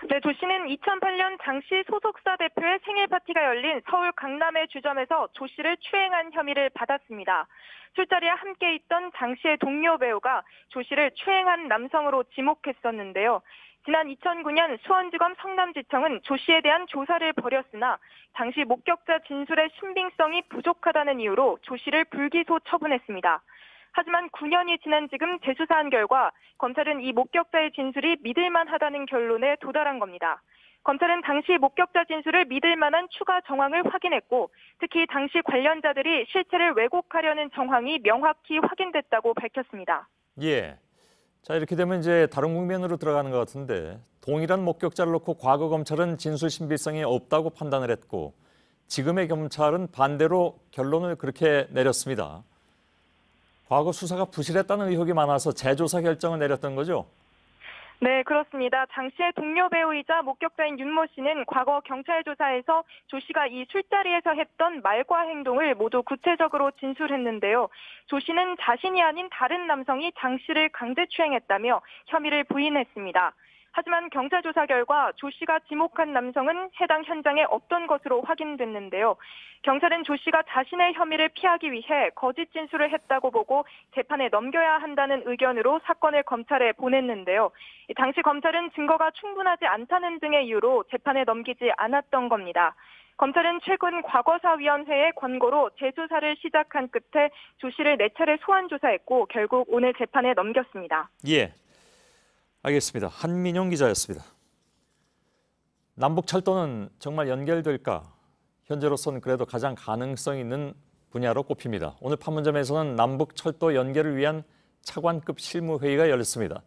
네, 조 씨는 2008년 당시 소속사 대표의 생일 파티가 열린 서울 강남의 주점에서 조 씨를 추행한 혐의를 받았습니다. 술자리에 함께 있던 당시의 동료 배우가 조 씨를 추행한 남성으로 지목했었는데요. 지난 2009년 수원지검 성남지청은 조 씨에 대한 조사를 벌였으나 당시 목격자 진술의 신빙성이 부족하다는 이유로 조 씨를 불기소 처분했습니다. 하지만 9년이 지난 지금 재수사한 결과 검찰은 이 목격자의 진술이 믿을만하다는 결론에 도달한 겁니다. 검찰은 당시 목격자 진술을 믿을 만한 추가 정황을 확인했고 특히 당시 관련자들이 실체를 왜곡하려는 정황이 명확히 확인됐다고 밝혔습니다. 예. 자, 이렇게 되면 이제 다른 국면으로 들어가는 것 같은데 동일한 목격자를 놓고 과거 검찰은 진술 신빙성이 없다고 판단을 했고 지금의 검찰은 반대로 결론을 그렇게 내렸습니다. 과거 수사가 부실했다는 의혹이 많아서 재조사 결정을 내렸던 거죠? 네, 그렇습니다. 당시의 동료 배우이자 목격자인 윤모 씨는 과거 경찰 조사에서 조 씨가 이 술자리에서 했던 말과 행동을 모두 구체적으로 진술했는데요. 조 씨는 자신이 아닌 다른 남성이 장 씨를 강제 추행했다며 혐의를 부인했습니다. 하지만 경찰 조사 결과 조 씨가 지목한 남성은 해당 현장에 없던 것으로 확인됐는데요. 경찰은 조 씨가 자신의 혐의를 피하기 위해 거짓 진술을 했다고 보고 재판에 넘겨야 한다는 의견으로 사건을 검찰에 보냈는데요. 당시 검찰은 증거가 충분하지 않다는 등의 이유로 재판에 넘기지 않았던 겁니다. 검찰은 최근 과거사위원회의 권고로 재수사를 시작한 끝에 조 씨를 4차례 소환 조사했고 결국 오늘 재판에 넘겼습니다. 예. 알겠습니다. 한민용 기자였습니다. 남북철도는 정말 연결될까? 현재로서는 그래도 가장 가능성 있는 분야로 꼽힙니다. 오늘 판문점에서는 남북철도 연결을 위한 차관급 실무회의가 열렸습니다.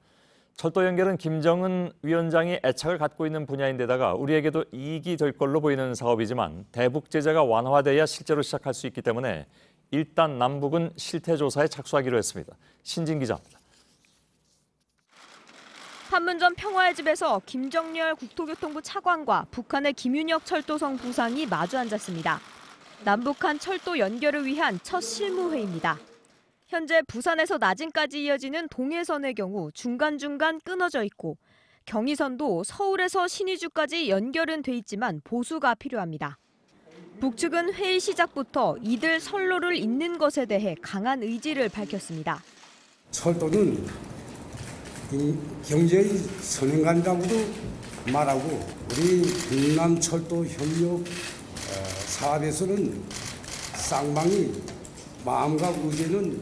철도 연결은 김정은 위원장이 애착을 갖고 있는 분야인데다가 우리에게도 이익이 될 걸로 보이는 사업이지만 대북 제재가 완화돼야 실제로 시작할 수 있기 때문에 일단 남북은 실태조사에 착수하기로 했습니다. 신진 기자입니다. 판문점 평화의 집에서 김정렬 국토교통부 차관과 북한의 김윤혁 철도성 부상이 마주 앉았습니다. 남북한 철도 연결을 위한 첫 실무회의입니다. 현재 부산에서 나진까지 이어지는 동해선의 경우 중간중간 끊어져 있고 경의선도 서울에서 신의주까지 연결은 돼 있지만 보수가 필요합니다. 북측은 회의 시작부터 이들 선로를 잇는 것에 대해 강한 의지를 밝혔습니다. 철도는 경제의 선행관이라고도 말하고 우리 경남철도협력 사업에서는 쌍방이 마음과 의지는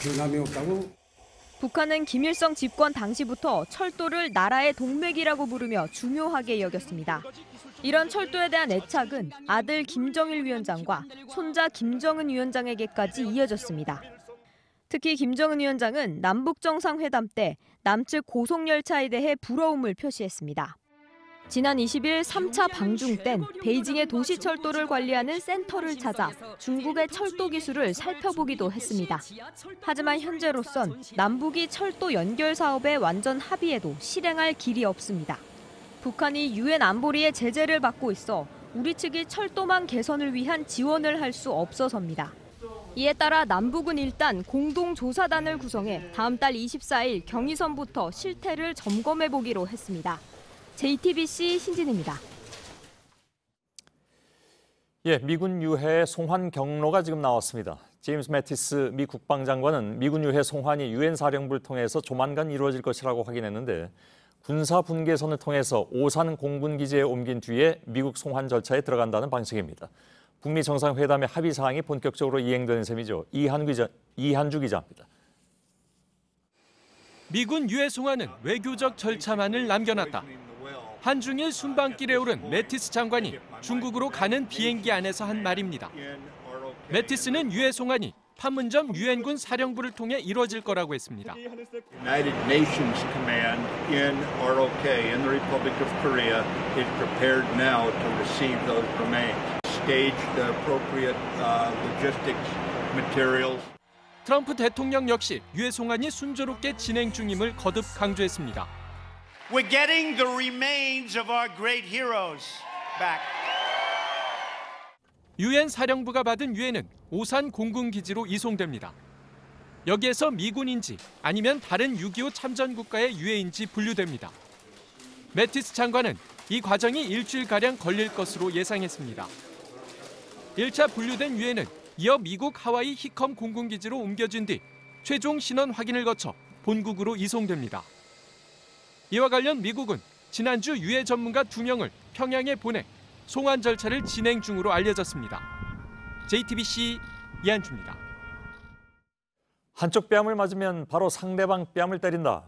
변함이 없다고. 북한은 김일성 집권 당시부터 철도를 나라의 동맥이라고 부르며 중요하게 여겼습니다. 이런 철도에 대한 애착은 아들 김정일 위원장과 손자 김정은 위원장에게까지 이어졌습니다. 특히 김정은 위원장은 남북정상회담 때 남측 고속열차에 대해 부러움을 표시했습니다. 지난 20일 3차 방중 땐 베이징의 도시철도를 관리하는 센터를 찾아 중국의 철도 기술을 살펴보기도 했습니다. 하지만 현재로선 남북이 철도 연결 사업에 완전 합의해도 실행할 길이 없습니다. 북한이 유엔 안보리의 제재를 받고 있어 우리 측이 철도망 개선을 위한 지원을 할 수 없어서입니다. 이에 따라 남북은 일단 공동조사단을 구성해 다음 달 24일 경의선부터 실태를 점검해보기로 했습니다. JTBC 신진입니다. 예, 미군 유해 송환 경로가 지금 나왔습니다. 제임스 매티스 미 국방장관은 미군 유해 송환이 유엔 사령부를 통해서 조만간 이루어질 것이라고 확인했는데 군사 분계선을 통해서 오산 공군기지에 옮긴 뒤에 미국 송환 절차에 들어간다는 방식입니다. 북미 정상회담의 합의 사항이 본격적으로 이행되는 셈이죠. 이한주 기자입니다. 미군 유해 송환은 외교적 절차만을 남겨놨다. 한중일 순방길에 오른 매티스 장관이 중국으로 가는 비행기 안에서 한 말입니다. 매티스는 유해 송환이 판문점 유엔군 사령부를 통해 이루어질 거라고 했습니다. United Nations Command in ROK in the Republic of Korea is prepared now to receive those remains. Stage the appropriate logistics materials. 트럼프 대통령 역시 유해 송환이 순조롭게 진행 중임을 거듭 강조했습니다. We're getting the remains of our great heroes back. 유엔 사령부가 받은 유해는 오산 공군기지로 이송됩니다. 여기에서 미군인지 아니면 다른 6.25 참전 국가의 유해인지 분류됩니다. 매티스 장관은 이 과정이 일주일가량 걸릴 것으로 예상했습니다. 1차 분류된 유해는 이어 미국 하와이 히컴 공군기지로 옮겨진 뒤 최종 신원 확인을 거쳐 본국으로 이송됩니다. 이와 관련 미국은 지난주 유해 전문가 2명을 평양에 보내 송환 절차를 진행 중으로 알려졌습니다. JTBC 이한주입니다. 한쪽 뺨을 맞으면 바로 상대방 뺨을 때린다.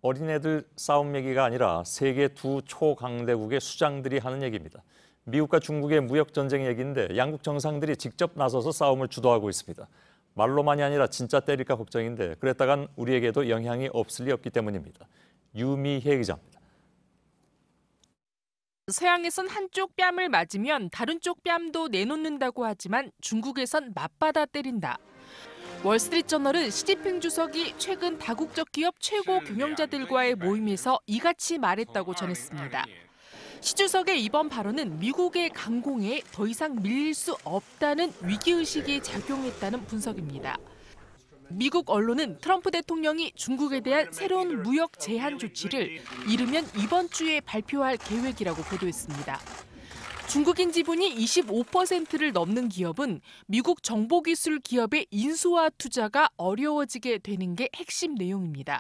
어린애들 싸움 얘기가 아니라 세계 두 초강대국의 수장들이 하는 얘기입니다. 미국과 중국의 무역 전쟁 얘기인데 양국 정상들이 직접 나서서 싸움을 주도하고 있습니다. 말로만이 아니라 진짜 때릴까 걱정인데 그랬다간 우리에게도 영향이 없을 리 없기 때문입니다. 유미혜 기자입니다. 서양에선 한쪽 뺨을 맞으면 다른 쪽 뺨도 내놓는다고 하지만 중국에선 맞받아 때린다. 월스트리트저널은 시진핑 주석이 최근 다국적 기업 최고 경영자들과의 모임에서 이같이 말했다고 전했습니다. 시 주석의 이번 발언은 미국의 강공에 더 이상 밀릴 수 없다는 위기의식이 작용했다는 분석입니다. 미국 언론은 트럼프 대통령이 중국에 대한 새로운 무역 제한 조치를 이르면 이번 주에 발표할 계획이라고 보도했습니다. 중국인 지분이 25%를 넘는 기업은 미국 정보기술 기업의 인수와 투자가 어려워지게 되는 게 핵심 내용입니다.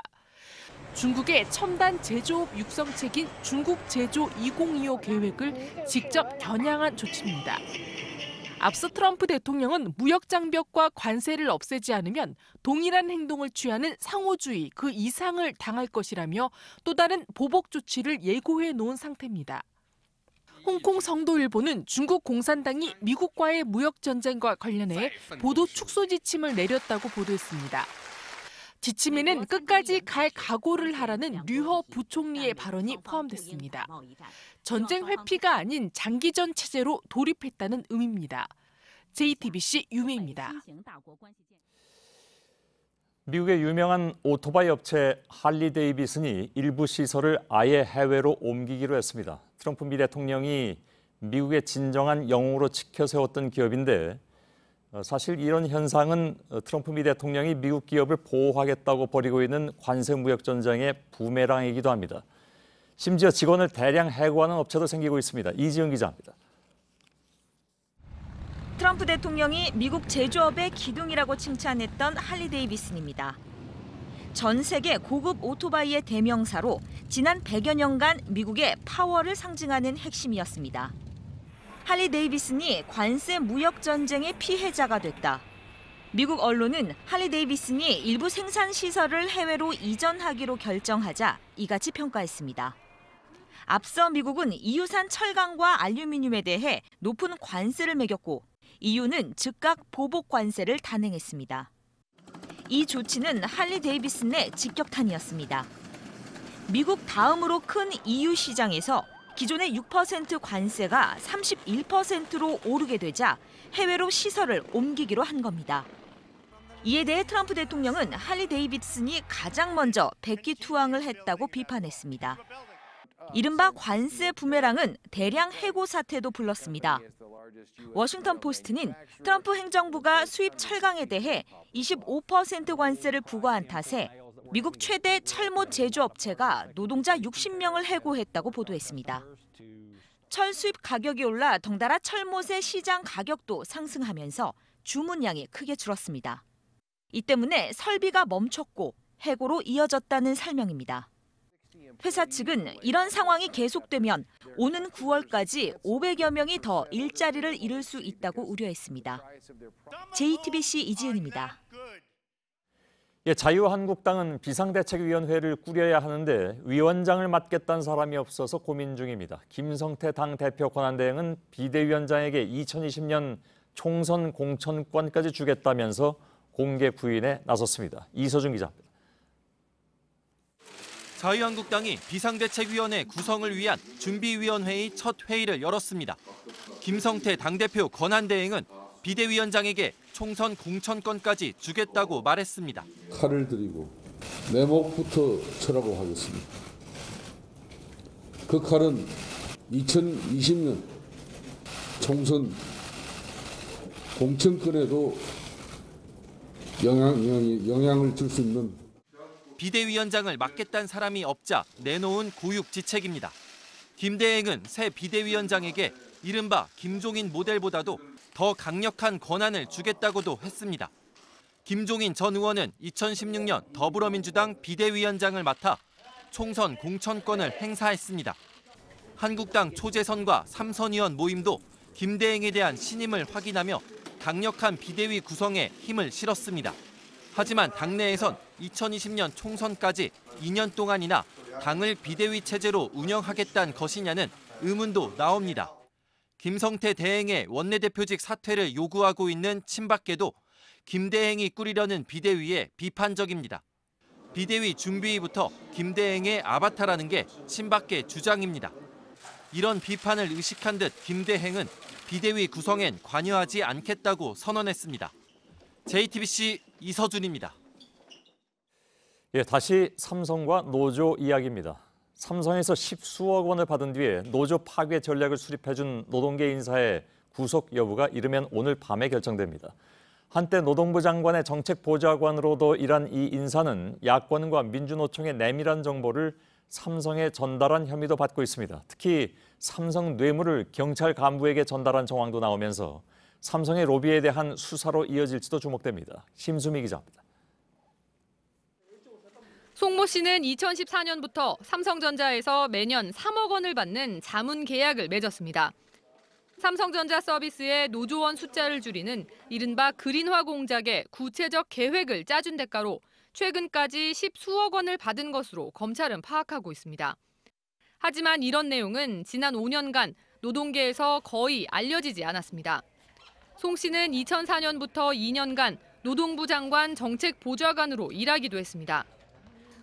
중국의 첨단 제조업 육성책인 중국 제조 2025 계획을 직접 겨냥한 조치입니다. 앞서 트럼프 대통령은 무역 장벽과 관세를 없애지 않으면 동일한 행동을 취하는 상호주의 그 이상을 당할 것이라며 또 다른 보복 조치를 예고해 놓은 상태입니다. 홍콩 성도일보는 중국 공산당이 미국과의 무역 전쟁과 관련해 보도 축소 지침을 내렸다고 보도했습니다. 지침에는 끝까지 갈 각오를 하라는 류허 부총리의 발언이 포함됐습니다. 전쟁 회피가 아닌 장기전 체제로 돌입했다는 의미입니다. JTBC 유미입니다. 미국의 유명한 오토바이 업체 할리 데이비슨이 일부 시설을 아예 해외로 옮기기로 했습니다. 트럼프 미 대통령이 미국의 진정한 영웅으로 치켜세웠던 기업인데 사실 이런 현상은 트럼프 미 대통령이 미국 기업을 보호하겠다고 벌이고 있는 관세 무역 전쟁의 부메랑이기도 합니다. 심지어 직원을 대량 해고하는 업체도 생기고 있습니다. 이지은 기자입니다. 트럼프 대통령이 미국 제조업의 기둥이라고 칭찬했던 할리 데이비슨입니다. 전 세계 고급 오토바이의 대명사로 지난 100여 년간 미국의 파워를 상징하는 핵심이었습니다. 할리 데이비슨이 관세 무역 전쟁의 피해자가 됐다. 미국 언론은 할리 데이비슨이 일부 생산 시설을 해외로 이전하기로 결정하자 이같이 평가했습니다. 앞서 미국은 EU산 철강과 알루미늄에 대해 높은 관세를 매겼고 EU는 즉각 보복 관세를 단행했습니다. 이 조치는 할리 데이비슨의 직격탄이었습니다. 미국 다음으로 큰 EU 시장에서 기존의 6% 관세가 31%로 오르게 되자 해외로 시설을 옮기기로 한 겁니다. 이에 대해 트럼프 대통령은 할리 데이비슨이 가장 먼저 백기투항을 했다고 비판했습니다. 이른바 관세 부메랑은 대량 해고 사태도 불렀습니다. 워싱턴 포스트는 트럼프 행정부가 수입 철강에 대해 25% 관세를 부과한 탓에 미국 최대 철모 제조업체가 노동자 60명을 해고했다고 보도했습니다. 철 수입 가격이 올라 덩달아 철못의 시장 가격도 상승하면서 주문량이 크게 줄었습니다. 이 때문에 설비가 멈췄고 해고로 이어졌다는 설명입니다. 회사 측은 이런 상황이 계속되면 오는 9월까지 500여 명이 더 일자리를 잃을 수 있다고 우려했습니다. JTBC 이지은입니다. 자유한국당은 비상대책위원회를 꾸려야 하는데 위원장을 맡겠다는 사람이 없어서 고민 중입니다. 김성태 당대표 권한대행은 비대위원장에게 2020년 총선 공천권까지 주겠다면서 공개 부인에 나섰습니다. 이서준 기자입니다. 자유한국당이 비상대책위원회 구성을 위한 준비위원회의 첫 회의를 열었습니다. 김성태 당대표 권한대행은 비대위원장에게 총선 공천권까지 주겠다고 말했습니다. 칼을 들이고 내 목부터 쳐라고 하겠습니다. 그 칼은 2020년 총선 공천권에도 영향을 줄 수 있는 비대위원장을 맡겠다는 사람이 없자 내놓은 고육지책입니다. 김대행은 새 비대위원장에게 이른바 김종인 모델보다도 더 강력한 권한을 주겠다고도 했습니다. 김종인 전 의원은 2016년 더불어민주당 비대위원장을 맡아 총선 공천권을 행사했습니다. 한국당 초재선과 3선 의원 모임도 김대행에 대한 신임을 확인하며 강력한 비대위 구성에 힘을 실었습니다. 하지만 당내에선 2020년 총선까지 2년 동안이나 당을 비대위 체제로 운영하겠다는 것이냐는 의문도 나옵니다. 김성태 대행의 원내대표직 사퇴를 요구하고 있는 친박계도 김대행이 꾸리려는 비대위에 비판적입니다. 비대위 준비부터 김대행의 아바타라는 게 친박계 주장입니다. 이런 비판을 의식한 듯 김대행은 비대위 구성엔 관여하지 않겠다고 선언했습니다. JTBC 이서준입니다. 예, 다시 삼성과 노조 이야기입니다. 삼성에서 10수억 원을 받은 뒤에 노조 파괴 전략을 수립해준 노동계 인사의 구속 여부가 이르면 오늘 밤에 결정됩니다. 한때 노동부 장관의 정책보좌관으로도 일한 이 인사는 야권과 민주노총의 내밀한 정보를 삼성에 전달한 혐의도 받고 있습니다. 특히 삼성 뇌물을 경찰 간부에게 전달한 정황도 나오면서 삼성의 로비에 대한 수사로 이어질지도 주목됩니다. 심수미 기자입니다. 송모 씨는 2014년부터 삼성전자에서 매년 3억 원을 받는 자문 계약을 맺었습니다. 삼성전자 서비스의 노조원 숫자를 줄이는 이른바 그린화 공작의 구체적 계획을 짜준 대가로 최근까지 10수억 원을 받은 것으로 검찰은 파악하고 있습니다. 하지만 이런 내용은 지난 5년간 노동계에서 거의 알려지지 않았습니다. 송 씨는 2004년부터 2년간 노동부 장관 정책보좌관으로 일하기도 했습니다.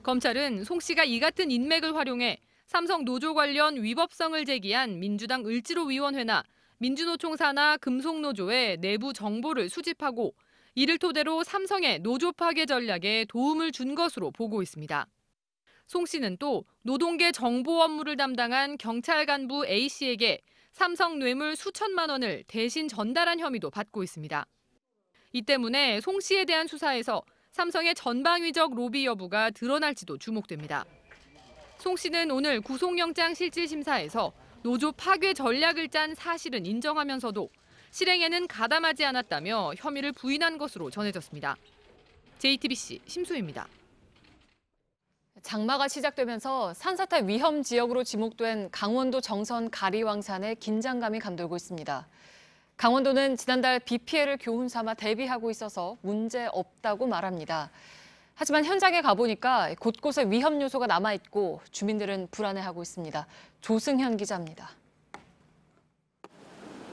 검찰은 송 씨가 이 같은 인맥을 활용해 삼성 노조 관련 위법성을 제기한 민주당 을지로위원회나 민주노총 산하 금속노조의 내부 정보를 수집하고 이를 토대로 삼성의 노조 파괴 전략에 도움을 준 것으로 보고 있습니다. 송 씨는 또 노동계 정보 업무를 담당한 경찰 간부 A씨에게 삼성 뇌물 수천만 원을 대신 전달한 혐의도 받고 있습니다. 이 때문에 송 씨에 대한 수사에서 삼성의 전방위적 로비 여부가 드러날지도 주목됩니다. 송 씨는 오늘 구속영장 실질심사에서 노조 파괴 전략을 짠 사실은 인정하면서도 실행에는 가담하지 않았다며 혐의를 부인한 것으로 전해졌습니다. JTBC 심수희입니다. 장마가 시작되면서 산사태 위험 지역으로 지목된 강원도 정선 가리왕산에 긴장감이 감돌고 있습니다. 강원도는 지난달 비 피해를 교훈 삼아 대비하고 있어서 문제 없다고 말합니다. 하지만 현장에 가보니까 곳곳에 위험 요소가 남아있고 주민들은 불안해하고 있습니다. 조승현 기자입니다.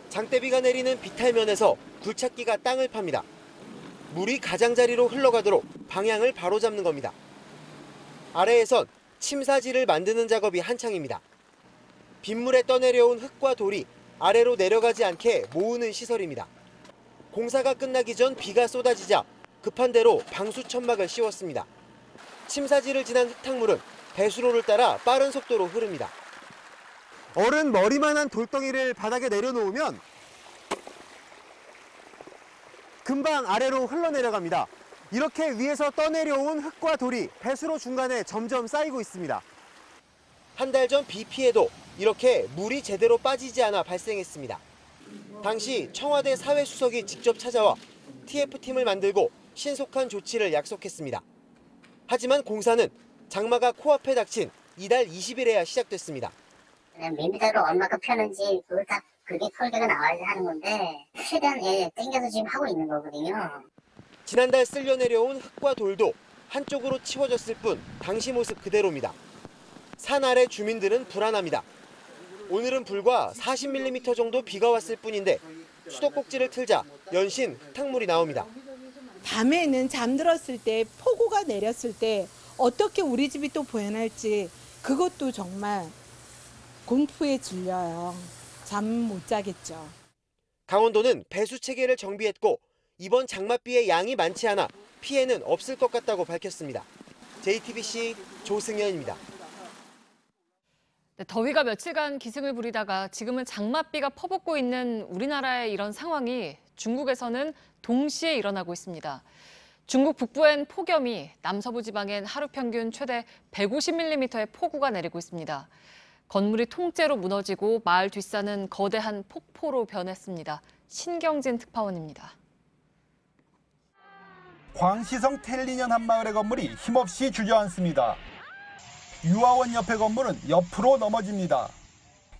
장대비가 내리는 비탈면에서 굴착기가 땅을 팝니다. 물이 가장자리로 흘러가도록 방향을 바로잡는 겁니다. 아래에선 침사지를 만드는 작업이 한창입니다. 빗물에 떠내려온 흙과 돌이 아래로 내려가지 않게 모으는 시설입니다. 공사가 끝나기 전 비가 쏟아지자 급한 대로 방수 천막을 씌웠습니다. 침사지를 지난 흙탕물은 배수로를 따라 빠른 속도로 흐릅니다. 어른 머리만한 돌덩이를 바닥에 내려놓으면 금방 아래로 흘러내려갑니다. 이렇게 위에서 떠내려온 흙과 돌이 배수로 중간에 점점 쌓이고 있습니다. 한 달 전 비 피해도 이렇게 물이 제대로 빠지지 않아 발생했습니다. 당시 청와대 사회수석이 직접 찾아와 TF팀을 만들고 신속한 조치를 약속했습니다. 하지만 공사는 장마가 코앞에 닥친 이달 20일에야 시작됐습니다. 밀미터로 얼마큼 펴는지 그게 설계가 나와야 하는 건데 최대한 땡겨서 지금 하고 있는 거거든요. 지난달 쓸려 내려온 흙과 돌도 한쪽으로 치워졌을 뿐 당시 모습 그대로입니다. 산 아래 주민들은 불안합니다. 오늘은 불과 40mm 정도 비가 왔을 뿐인데 수도꼭지를 틀자 연신 흙탕물이 나옵니다. 밤에는 잠들었을 때 폭우가 내렸을 때 어떻게 우리 집이 또 보현할지 그것도 정말 공포에 질려요. 잠 못 자겠죠. 강원도는 배수 체계를 정비했고 이번 장맛비의 양이 많지 않아 피해는 없을 것 같다고 밝혔습니다. JTBC 조승현입니다. 네, 더위가 며칠간 기승을 부리다가 지금은 장맛비가 퍼붓고 있는 우리나라의 이런 상황이 중국에서는 동시에 일어나고 있습니다. 중국 북부엔 폭염이, 남서부 지방엔 하루 평균 최대 150mm의 폭우가 내리고 있습니다. 건물이 통째로 무너지고 마을 뒷산은 거대한 폭포로 변했습니다. 신경진 특파원입니다. 광시성 텔리년 한마을의 건물이 힘없이 주저앉습니다. 유아원 옆의 건물은 옆으로 넘어집니다.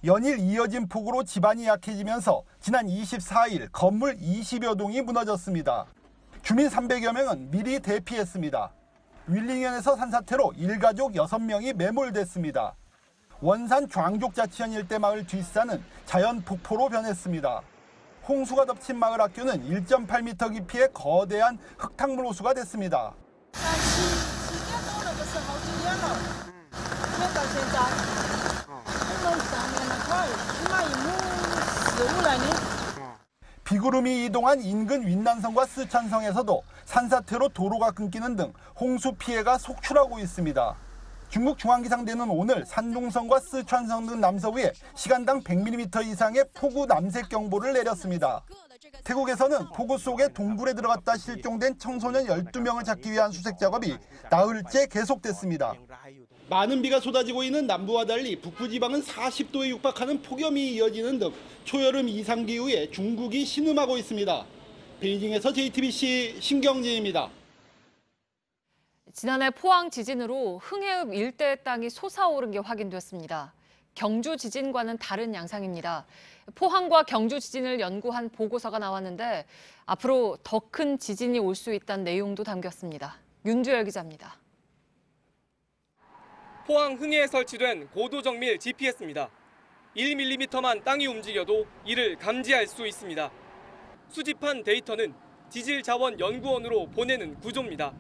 연일 이어진 폭우로 지반이 약해지면서 지난 24일 건물 20여 동이 무너졌습니다. 주민 300여 명은 미리 대피했습니다. 윌링현에서 산사태로 일가족 6명이 매몰됐습니다. 원산 좌족자치현 일대 마을 뒷산은 자연 폭포로 변했습니다. 홍수가 덮친 마을 학교는 1.8m 깊이의 거대한 흙탕물 호수가 됐습니다. 비구름이 이동한 인근 윈난성과 쓰촨성에서도 산사태로 도로가 끊기는 등 홍수 피해가 속출하고 있습니다. 중국 중앙기상대는 오늘 산둥성과 쓰촨성 등 남서부에 시간당 100mm 이상의 폭우 남색 경보를 내렸습니다. 태국에서는 폭우 속에 동굴에 들어갔다 실종된 청소년 12명을 찾기 위한 수색 작업이 나흘째 계속됐습니다. 많은 비가 쏟아지고 있는 남부와 달리 북부 지방은 40도에 육박하는 폭염이 이어지는 등 초여름 이상기후에 중국이 신음하고 있습니다. 베이징에서 JTBC 신경진입니다. 지난해 포항 지진으로 흥해읍 일대의 땅이 솟아오른 게 확인됐습니다. 경주 지진과는 다른 양상입니다. 포항과 경주 지진을 연구한 보고서가 나왔는데 앞으로 더 큰 지진이 올 수 있다는 내용도 담겼습니다. 윤주열 기자입니다. 포항 흥해에 설치된 고도정밀 GPS입니다. 1mm만 땅이 움직여도 이를 감지할 수 있습니다. 수집한 데이터는 지질자원연구원으로 보내는 구조입니다.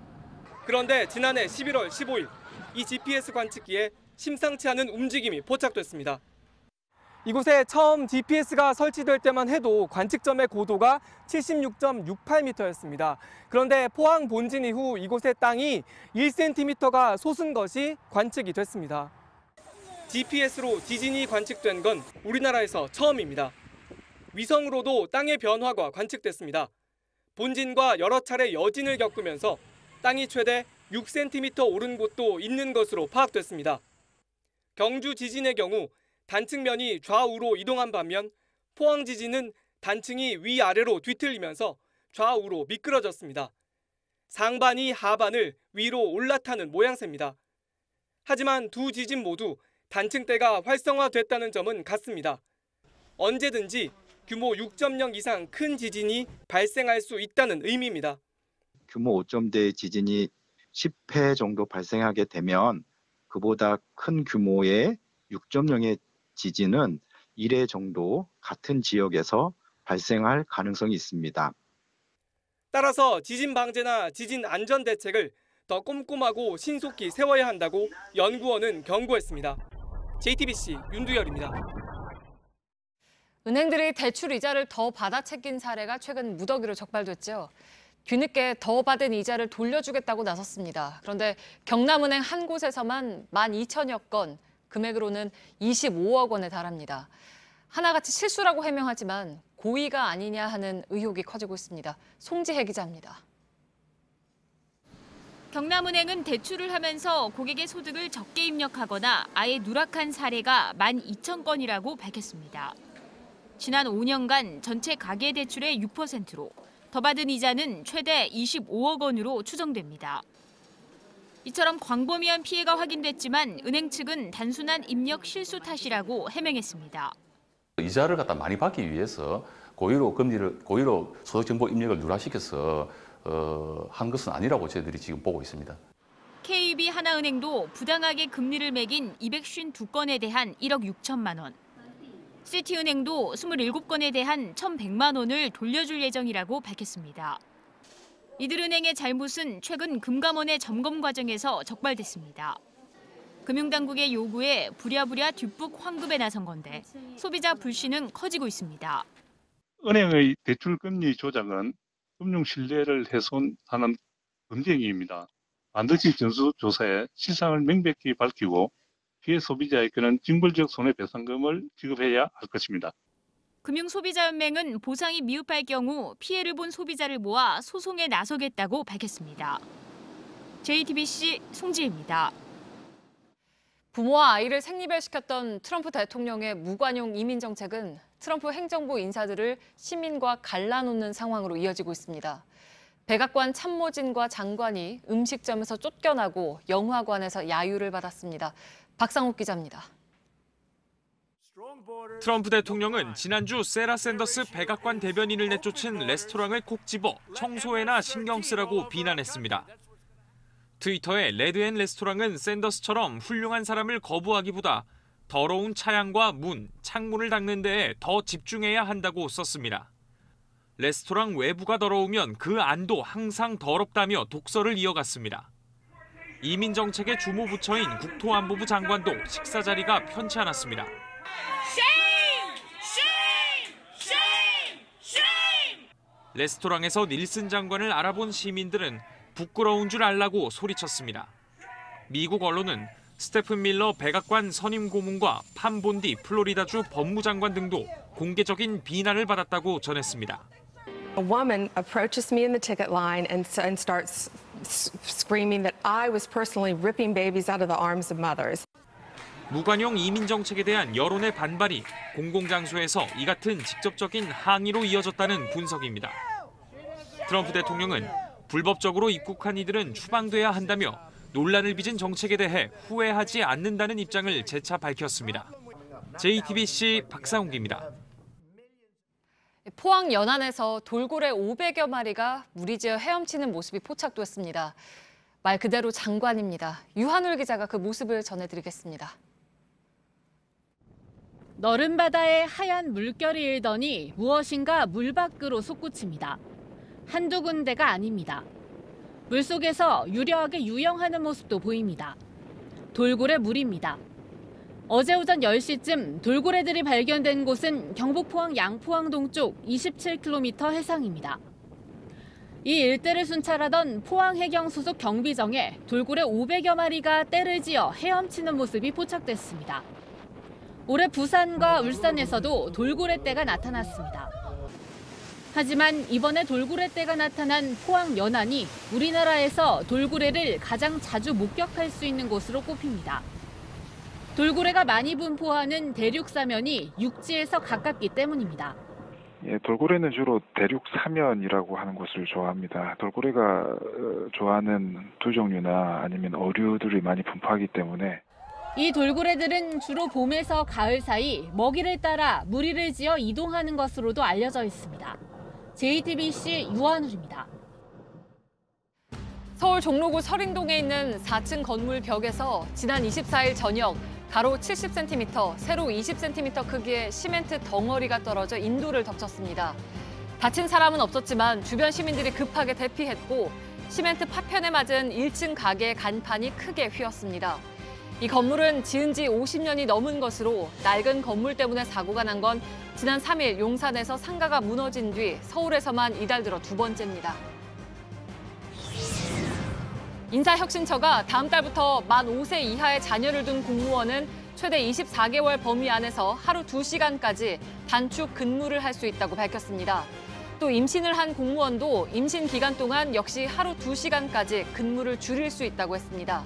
그런데 지난해 11월 15일 이 GPS 관측기에 심상치 않은 움직임이 포착됐습니다. 이곳에 처음 GPS가 설치될 때만 해도 관측점의 고도가 76.68m였습니다. 그런데 포항 본진 이후 이곳의 땅이 1cm가 솟은 것이 관측이 됐습니다. GPS로 지진이 관측된 건 우리나라에서 처음입니다. 위성으로도 땅의 변화가 관측됐습니다. 본진과 여러 차례 여진을 겪으면서 땅이 최대 6cm 오른 곳도 있는 것으로 파악됐습니다. 경주 지진의 경우 단층면이 좌우로 이동한 반면 포항 지진은 단층이 위아래로 뒤틀리면서 좌우로 미끄러졌습니다. 상반이 하반을 위로 올라타는 모양새입니다. 하지만 두 지진 모두 단층대가 활성화됐다는 점은 같습니다. 언제든지 규모 6.0 이상 큰 지진이 발생할 수 있다는 의미입니다. 규모 5점대의 지진이 10회 정도 발생하게 되면 그보다 큰 규모의 6.0의 지진은 1회 정도 같은 지역에서 발생할 가능성이 있습니다. 따라서 지진 방제나 지진 안전 대책을 더 꼼꼼하고 신속히 세워야 한다고 연구원은 경고했습니다. JTBC 윤두열입니다. 은행들이 대출 이자를 더 받아 챙긴 사례가 최근 무더기로 적발됐죠. 뒤늦게 더 받은 이자를 돌려주겠다고 나섰습니다. 그런데 경남은행 한 곳에서만 12,000여 건, 금액으로는 25억 원에 달합니다. 하나같이 실수라고 해명하지만 고의가 아니냐 하는 의혹이 커지고 있습니다. 송지혜 기자입니다. 경남은행은 대출을 하면서 고객의 소득을 적게 입력하거나 아예 누락한 사례가 12,000건이라고 밝혔습니다. 지난 5년간 전체 가계대출의 6%로 더 받은 이자는 최대 25억 원으로 추정됩니다. 이처럼 광범위한 피해가 확인됐지만 은행 측은 단순한 입력 실수 탓이라고 해명했습니다. 이자를 갖다 많이 받기 위해서 고의로 소득정보 입력을 누락시켜서 한 것은 아니라고 저희들이 지금 보고 있습니다. KB 하나은행도 부당하게 금리를 매긴 252건에 대한 1억 6천만 원, 시티은행도 27건에 대한 1,100만 원을 돌려줄 예정이라고 밝혔습니다. 이들 은행의 잘못은 최근 금감원의 점검 과정에서 적발됐습니다. 금융당국의 요구에 부랴부랴 뒷북 환급에 나선 건데 소비자 불신은 커지고 있습니다. 은행의 대출 금리 조작은 금융 신뢰를 훼손하는 범죄 행위입니다. 반드시 전수조사에 실상을 명백히 밝히고 피해 소비자에게는 징벌적 손해배상금을 지급해야 할 것입니다. 금융소비자연맹은 보상이 미흡할 경우 피해를 본 소비자를 모아 소송에 나서겠다고 밝혔습니다. JTBC 송지혜입니다. 부모와 아이를 생리별시켰던 트럼프 대통령의 무관용 이민 정책은 트럼프 행정부 인사들을 시민과 갈라놓는 상황으로 이어지고 있습니다. 백악관 참모진과 장관이 음식점에서 쫓겨나고 영화관에서 야유를 받았습니다. 박상욱 기자입니다. 트럼프 대통령은 지난주 세라 샌더스 백악관 대변인을 내쫓은 레스토랑을 콕 집어 청소에나 신경 쓰라고 비난했습니다. 트위터에 레드앤 레스토랑은 샌더스처럼 훌륭한 사람을 거부하기보다 더러운 차양과 문, 창문을 닦는 데에 더 집중해야 한다고 썼습니다. 레스토랑 외부가 더러우면 그 안도 항상 더럽다며 독설을 이어갔습니다. 이민 정책의 주무부처인 국토안보부 장관도 식사 자리가 편치 않았습니다. 레스토랑에서 닐슨 장관을 알아본 시민들은 부끄러운 줄 알라고 소리쳤습니다. 미국 언론은 스테픈 밀러 백악관 선임 고문과 팜 본디 플로리다주 법무장관 등도 공개적인 비난을 받았다고 전했습니다. A woman approaches me in the ticket line and starts screaming that I was personally ripping babies out of the arms of mothers. 무관용 이민 정책에 대한 여론의 반발이 공공장소에서 이 같은 직접적인 항의로 이어졌다는 분석입니다. 트럼프 대통령은 불법적으로 입국한 이들은 추방돼야 한다며 논란을 빚은 정책에 대해 후회하지 않는다는 입장을 재차 밝혔습니다. JTBC 박상욱입니다. 포항 연안에서 돌고래 500여 마리가 무리지어 헤엄치는 모습이 포착됐습니다. 말 그대로 장관입니다. 유한울 기자가 그 모습을 전해드리겠습니다. 너른 바다에 하얀 물결이 일더니 무엇인가 물 밖으로 솟구칩니다. 한두 군데가 아닙니다. 물속에서 유려하게 유영하는 모습도 보입니다. 돌고래 물입니다. 어제 오전 10시쯤 돌고래들이 발견된 곳은 경북 포항 양포항 동쪽 27km 해상입니다. 이 일대를 순찰하던 포항 해경 소속 경비정에 돌고래 500여 마리가 떼를 지어 헤엄치는 모습이 포착됐습니다. 올해 부산과 울산에서도 돌고래떼가 나타났습니다. 하지만 이번에 돌고래떼가 나타난 포항 연안이 우리나라에서 돌고래를 가장 자주 목격할 수 있는 곳으로 꼽힙니다. 돌고래가 많이 분포하는 대륙 사면이 육지에서 가깝기 때문입니다. 돌고래는 주로 대륙 사면이라고 하는 곳을 좋아합니다. 돌고래가 좋아하는 두 종류나 아니면 어류들이 많이 분포하기 때문에 이 돌고래들은 주로 봄에서 가을 사이 먹이를 따라 무리를 지어 이동하는 것으로도 알려져 있습니다. JTBC 유한울입니다. 서울 종로구 서린동에 있는 4층 건물 벽에서 지난 24일 저녁 가로 70cm, 세로 20cm 크기의 시멘트 덩어리가 떨어져 인도를 덮쳤습니다. 다친 사람은 없었지만 주변 시민들이 급하게 대피했고 시멘트 파편에 맞은 1층 가게의 간판이 크게 휘었습니다. 이 건물은 지은 지 50년이 넘은 것으로 낡은 건물 때문에 사고가 난 건 지난 3일 용산에서 상가가 무너진 뒤 서울에서만 이달 들어 두 번째입니다. 인사혁신처가 다음 달부터 만 5세 이하의 자녀를 둔 공무원은 최대 24개월 범위 안에서 하루 2시간까지 단축 근무를 할 수 있다고 밝혔습니다. 또 임신을 한 공무원도 임신 기간 동안 역시 하루 2시간까지 근무를 줄일 수 있다고 했습니다.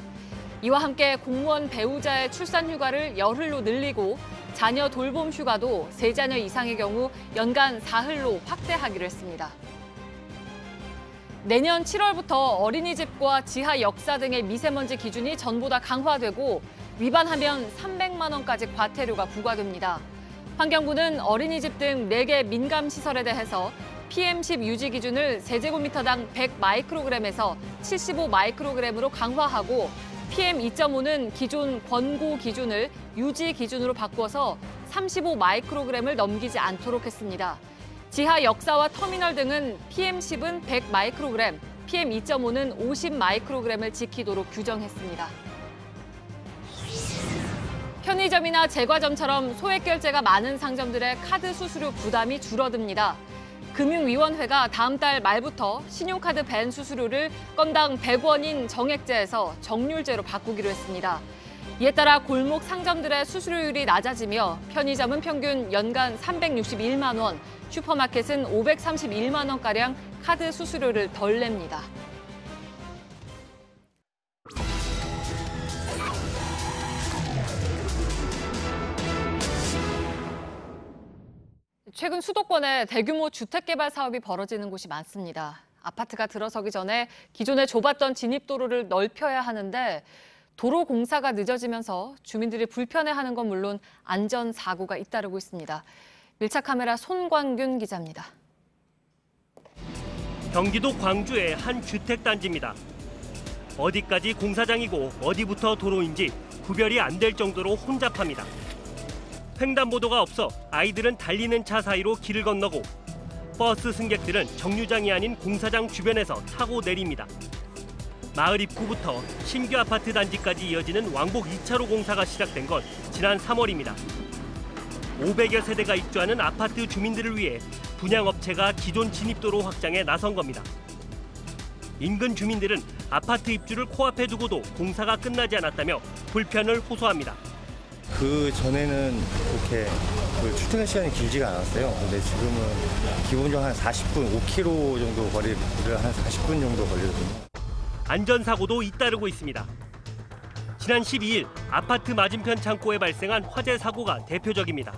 이와 함께 공무원 배우자의 출산 휴가를 열흘로 늘리고 자녀 돌봄 휴가도 3자녀 이상의 경우 연간 4흘로 확대하기로 했습니다. 내년 7월부터 어린이집과 지하 역사 등의 미세먼지 기준이 전보다 강화되고 위반하면 300만 원까지 과태료가 부과됩니다. 환경부는 어린이집 등 4개 민감시설에 대해서 PM10 유지 기준을 세제곱미터당 100 마이크로그램에서 75 마이크로그램으로 강화하고 PM2.5는 기존 권고 기준을 유지 기준으로 바꿔서 35 마이크로그램을 넘기지 않도록 했습니다. 지하 역사와 터미널 등은 PM10은 100 마이크로그램, PM2.5는 50 마이크로그램을 지키도록 규정했습니다. 편의점이나 제과점처럼 소액 결제가 많은 상점들의 카드 수수료 부담이 줄어듭니다. 금융위원회가 다음 달 말부터 신용카드 밴 수수료를 건당 100원인 정액제에서 정률제로 바꾸기로 했습니다. 이에 따라 골목 상점들의 수수료율이 낮아지며 편의점은 평균 연간 361만 원, 슈퍼마켓은 531만 원가량 카드 수수료를 덜 냅니다. 최근 수도권에 대규모 주택개발 사업이 벌어지는 곳이 많습니다. 아파트가 들어서기 전에 기존에 좁았던 진입도로를 넓혀야 하는데 도로 공사가 늦어지면서 주민들이 불편해하는 건 물론 안전사고가 잇따르고 있습니다. 밀착카메라 손광균 기자입니다. 경기도 광주의 한 주택단지입니다. 어디까지 공사장이고 어디부터 도로인지 구별이 안 될 정도로 혼잡합니다. 횡단보도가 없어 아이들은 달리는 차 사이로 길을 건너고 버스 승객들은 정류장이 아닌 공사장 주변에서 타고 내립니다. 마을 입구부터 신규 아파트 단지까지 이어지는 왕복 2차로 공사가 시작된 건 지난 3월입니다. 500여 세대가 입주하는 아파트 주민들을 위해 분양업체가 기존 진입도로 확장에 나선 겁니다. 인근 주민들은 아파트 입주를 코앞에 두고도 공사가 끝나지 않았다며 불편을 호소합니다. 그 전에는 그렇게 출퇴근 시간이 길지가 않았어요. 근데 지금은 기본적으로 한 40분, 5km 정도 거리를 한 40분 정도 걸리거든요. 안전사고도 잇따르고 있습니다. 지난 12일 아파트 맞은편 창고에 발생한 화재 사고가 대표적입니다.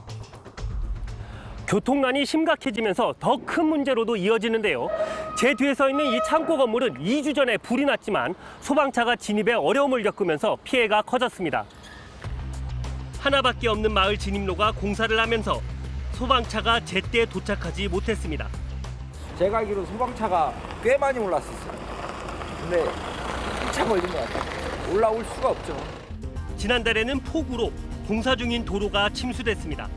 교통난이 심각해지면서 더 큰 문제로도 이어지는데요. 제 뒤에 서 있는 이 창고 건물은 2주 전에 불이 났지만 소방차가 진입에 어려움을 겪으면서 피해가 커졌습니다. 하나밖에 없는 마을 진입로가 공사를 하면서 소방차가 제때 도착하지 못했습니다. 제가 알기로 소방차가 꽤 많이 올랐었어요. 근데 한참 걸린 것 같아요. 올라올 수가 없죠. 지난달에는 폭우로 공사 중인 도로가 침수됐습니다.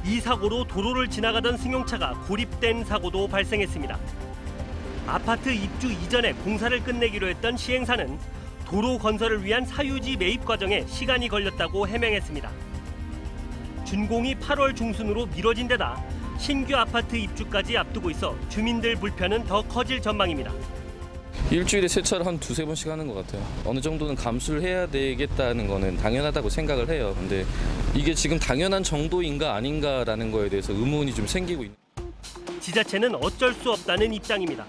이 사고로 도로를 지나가던 승용차가 고립된 사고도 발생했습니다. 아파트 입주 이전에 공사를 끝내기로 했던 시행사는 도로 건설을 위한 사유지 매입 과정에 시간이 걸렸다고 해명했습니다. 준공이 8월 중순으로 미뤄진 데다 신규 아파트 입주까지 앞두고 있어 주민들 불편은 더 커질 전망입니다. 일주일에 세차를 한 2-3번씩 하는 것 같아요. 어느 정도는 감수를 해야 되겠다는 거는 당연하다고 생각을 해요. 근데 이게 지금 당연한 정도인가 아닌가라는 거에 대해서 의문이 좀 생기고 있는. 지자체는 어쩔 수 없다는 입장입니다.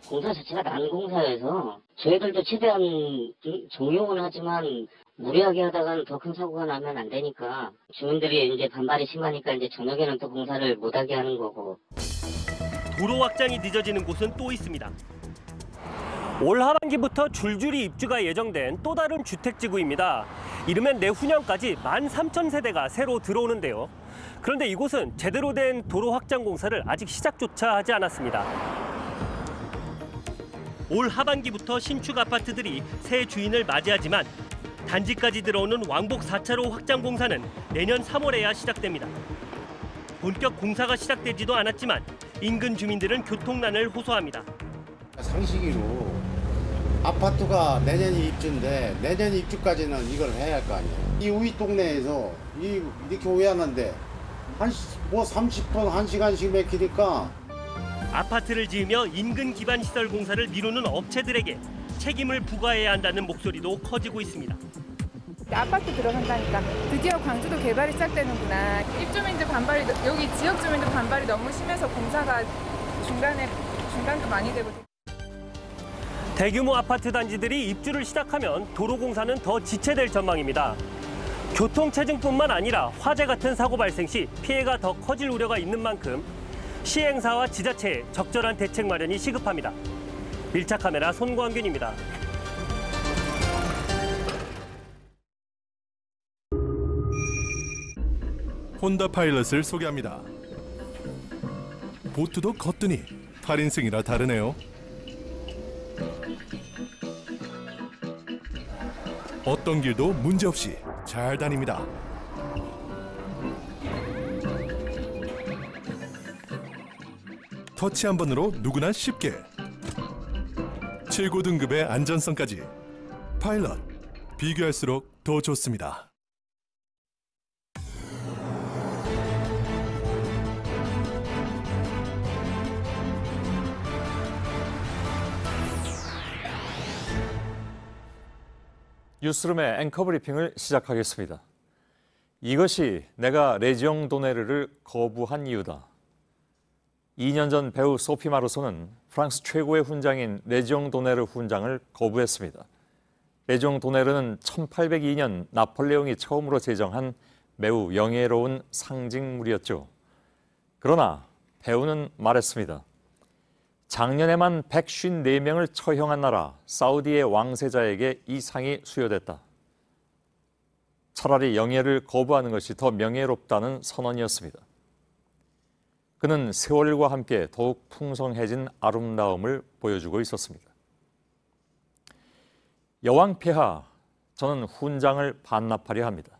공사 자체가 난공사여서 저희들도 최대한 종용은 하지만 무리하게 하다가는 더 큰 사고가 나면 안 되니까 주민들이 이제 반발이 심하니까 이제 저녁에는 또 공사를 못하게 하는 거고. 도로 확장이 늦어지는 곳은 또 있습니다. 올 하반기부터 줄줄이 입주가 예정된 또 다른 주택지구입니다. 이르면 내후년까지 13,000세대가 새로 들어오는데요. 그런데 이곳은 제대로 된 도로 확장 공사를 아직 시작조차 하지 않았습니다. 올 하반기부터 신축 아파트들이 새 주인을 맞이하지만 단지까지 들어오는 왕복 4차로 확장 공사는 내년 3월에야 시작됩니다. 본격 공사가 시작되지도 않았지만 인근 주민들은 교통난을 호소합니다. 상식으로 아파트가 내년이 입주인데 내년 입주까지는 이걸 해야 할 거 아니에요. 이 우리 동네에서 이렇게 오해하는데 뭐 30분, 1시간씩 맥히니까. 아파트를 지으며 인근 기반 시설 공사를 미루는 업체들에게 책임을 부과해야 한다는 목소리도 커지고 있습니다. 아파트 들어간다니까 드디어 광주도 개발이 시작되는구나. 입주민들 반발이, 여기 지역 주민들 반발이 너무 심해서 공사가 중단도 많이 되고. 대규모 아파트 단지들이 입주를 시작하면 도로 공사는 더 지체될 전망입니다. 교통체증뿐만 아니라 화재 같은 사고 발생 시 피해가 더 커질 우려가 있는 만큼 시행사와 지자체의 적절한 대책 마련이 시급합니다. 밀착카메라 손광균입니다. 혼다 파일럿을 소개합니다. 보트도 거뜬히 8인승이라 다르네요. 어떤 길도 문제없이 잘 다닙니다. 터치 한 번으로 누구나 쉽게. 최고 등급의 안전성까지. 파일럿, 비교할수록 더 좋습니다. 뉴스룸의 앵커 브리핑을 시작하겠습니다. 이것이 내가 레지옹 도네르를 거부한 이유다. 2년 전 배우 소피 마르소는 프랑스 최고의 훈장인 레지옹 도네르 훈장을 거부했습니다. 레지옹 도네르는 1802년 나폴레옹이 처음으로 제정한 매우 영예로운 상징물이었죠. 그러나 배우는 말했습니다. 작년에만 154명을 처형한 나라 사우디의 왕세자에게 이 상이 수여됐다. 차라리 영예를 거부하는 것이 더 명예롭다는 선언이었습니다. 그는 세월과 함께 더욱 풍성해진 아름다움을 보여주고 있었습니다. 여왕 폐하, 저는 훈장을 반납하려 합니다.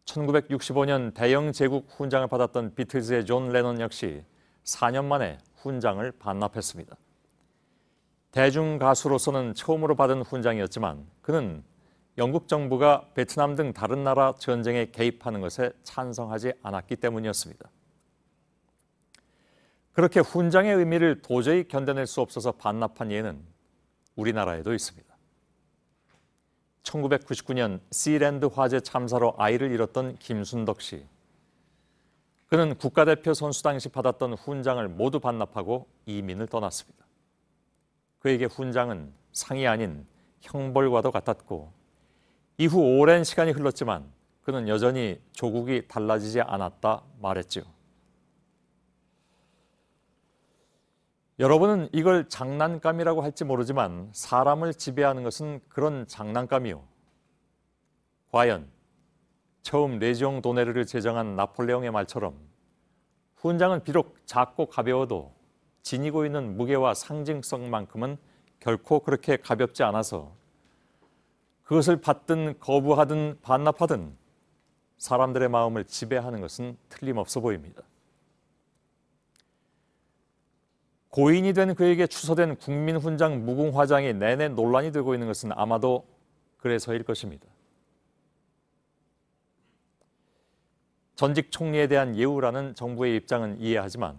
1965년 대영 제국 훈장을 받았던 비틀즈의 존 레논 역시 4년 만에 훈장을 반납했습니다. 대중 가수로서는 처음으로 받은 훈장이었지만 그는 영국 정부가 베트남 등 다른 나라 전쟁에 개입하는 것에 찬성하지 않았기 때문이었습니다. 그렇게 훈장의 의미를 도저히 견뎌낼 수 없어서 반납한 예는 우리나라에도 있습니다. 1999년 시랜드 화재 참사로 아이를 잃었던 김순덕 씨. 그는 국가대표 선수 당시 받았던 훈장을 모두 반납하고 이민을 떠났습니다. 그에게 훈장은 상이 아닌 형벌과도 같았고 이후 오랜 시간이 흘렀지만 그는 여전히 조국이 달라지지 않았다 말했죠. 여러분은 이걸 장난감이라고 할지 모르지만 사람을 지배하는 것은 그런 장난감이요. 과연 처음 레지옹 도네르를 제정한 나폴레옹의 말처럼 훈장은 비록 작고 가벼워도 지니고 있는 무게와 상징성만큼은 결코 그렇게 가볍지 않아서 그것을 받든 거부하든 반납하든 사람들의 마음을 지배하는 것은 틀림없어 보입니다. 고인이 된 그에게 추서된 국민훈장 무궁화장이 내내 논란이 되고 있는 것은 아마도 그래서일 것입니다. 전직 총리에 대한 예우라는 정부의 입장은 이해하지만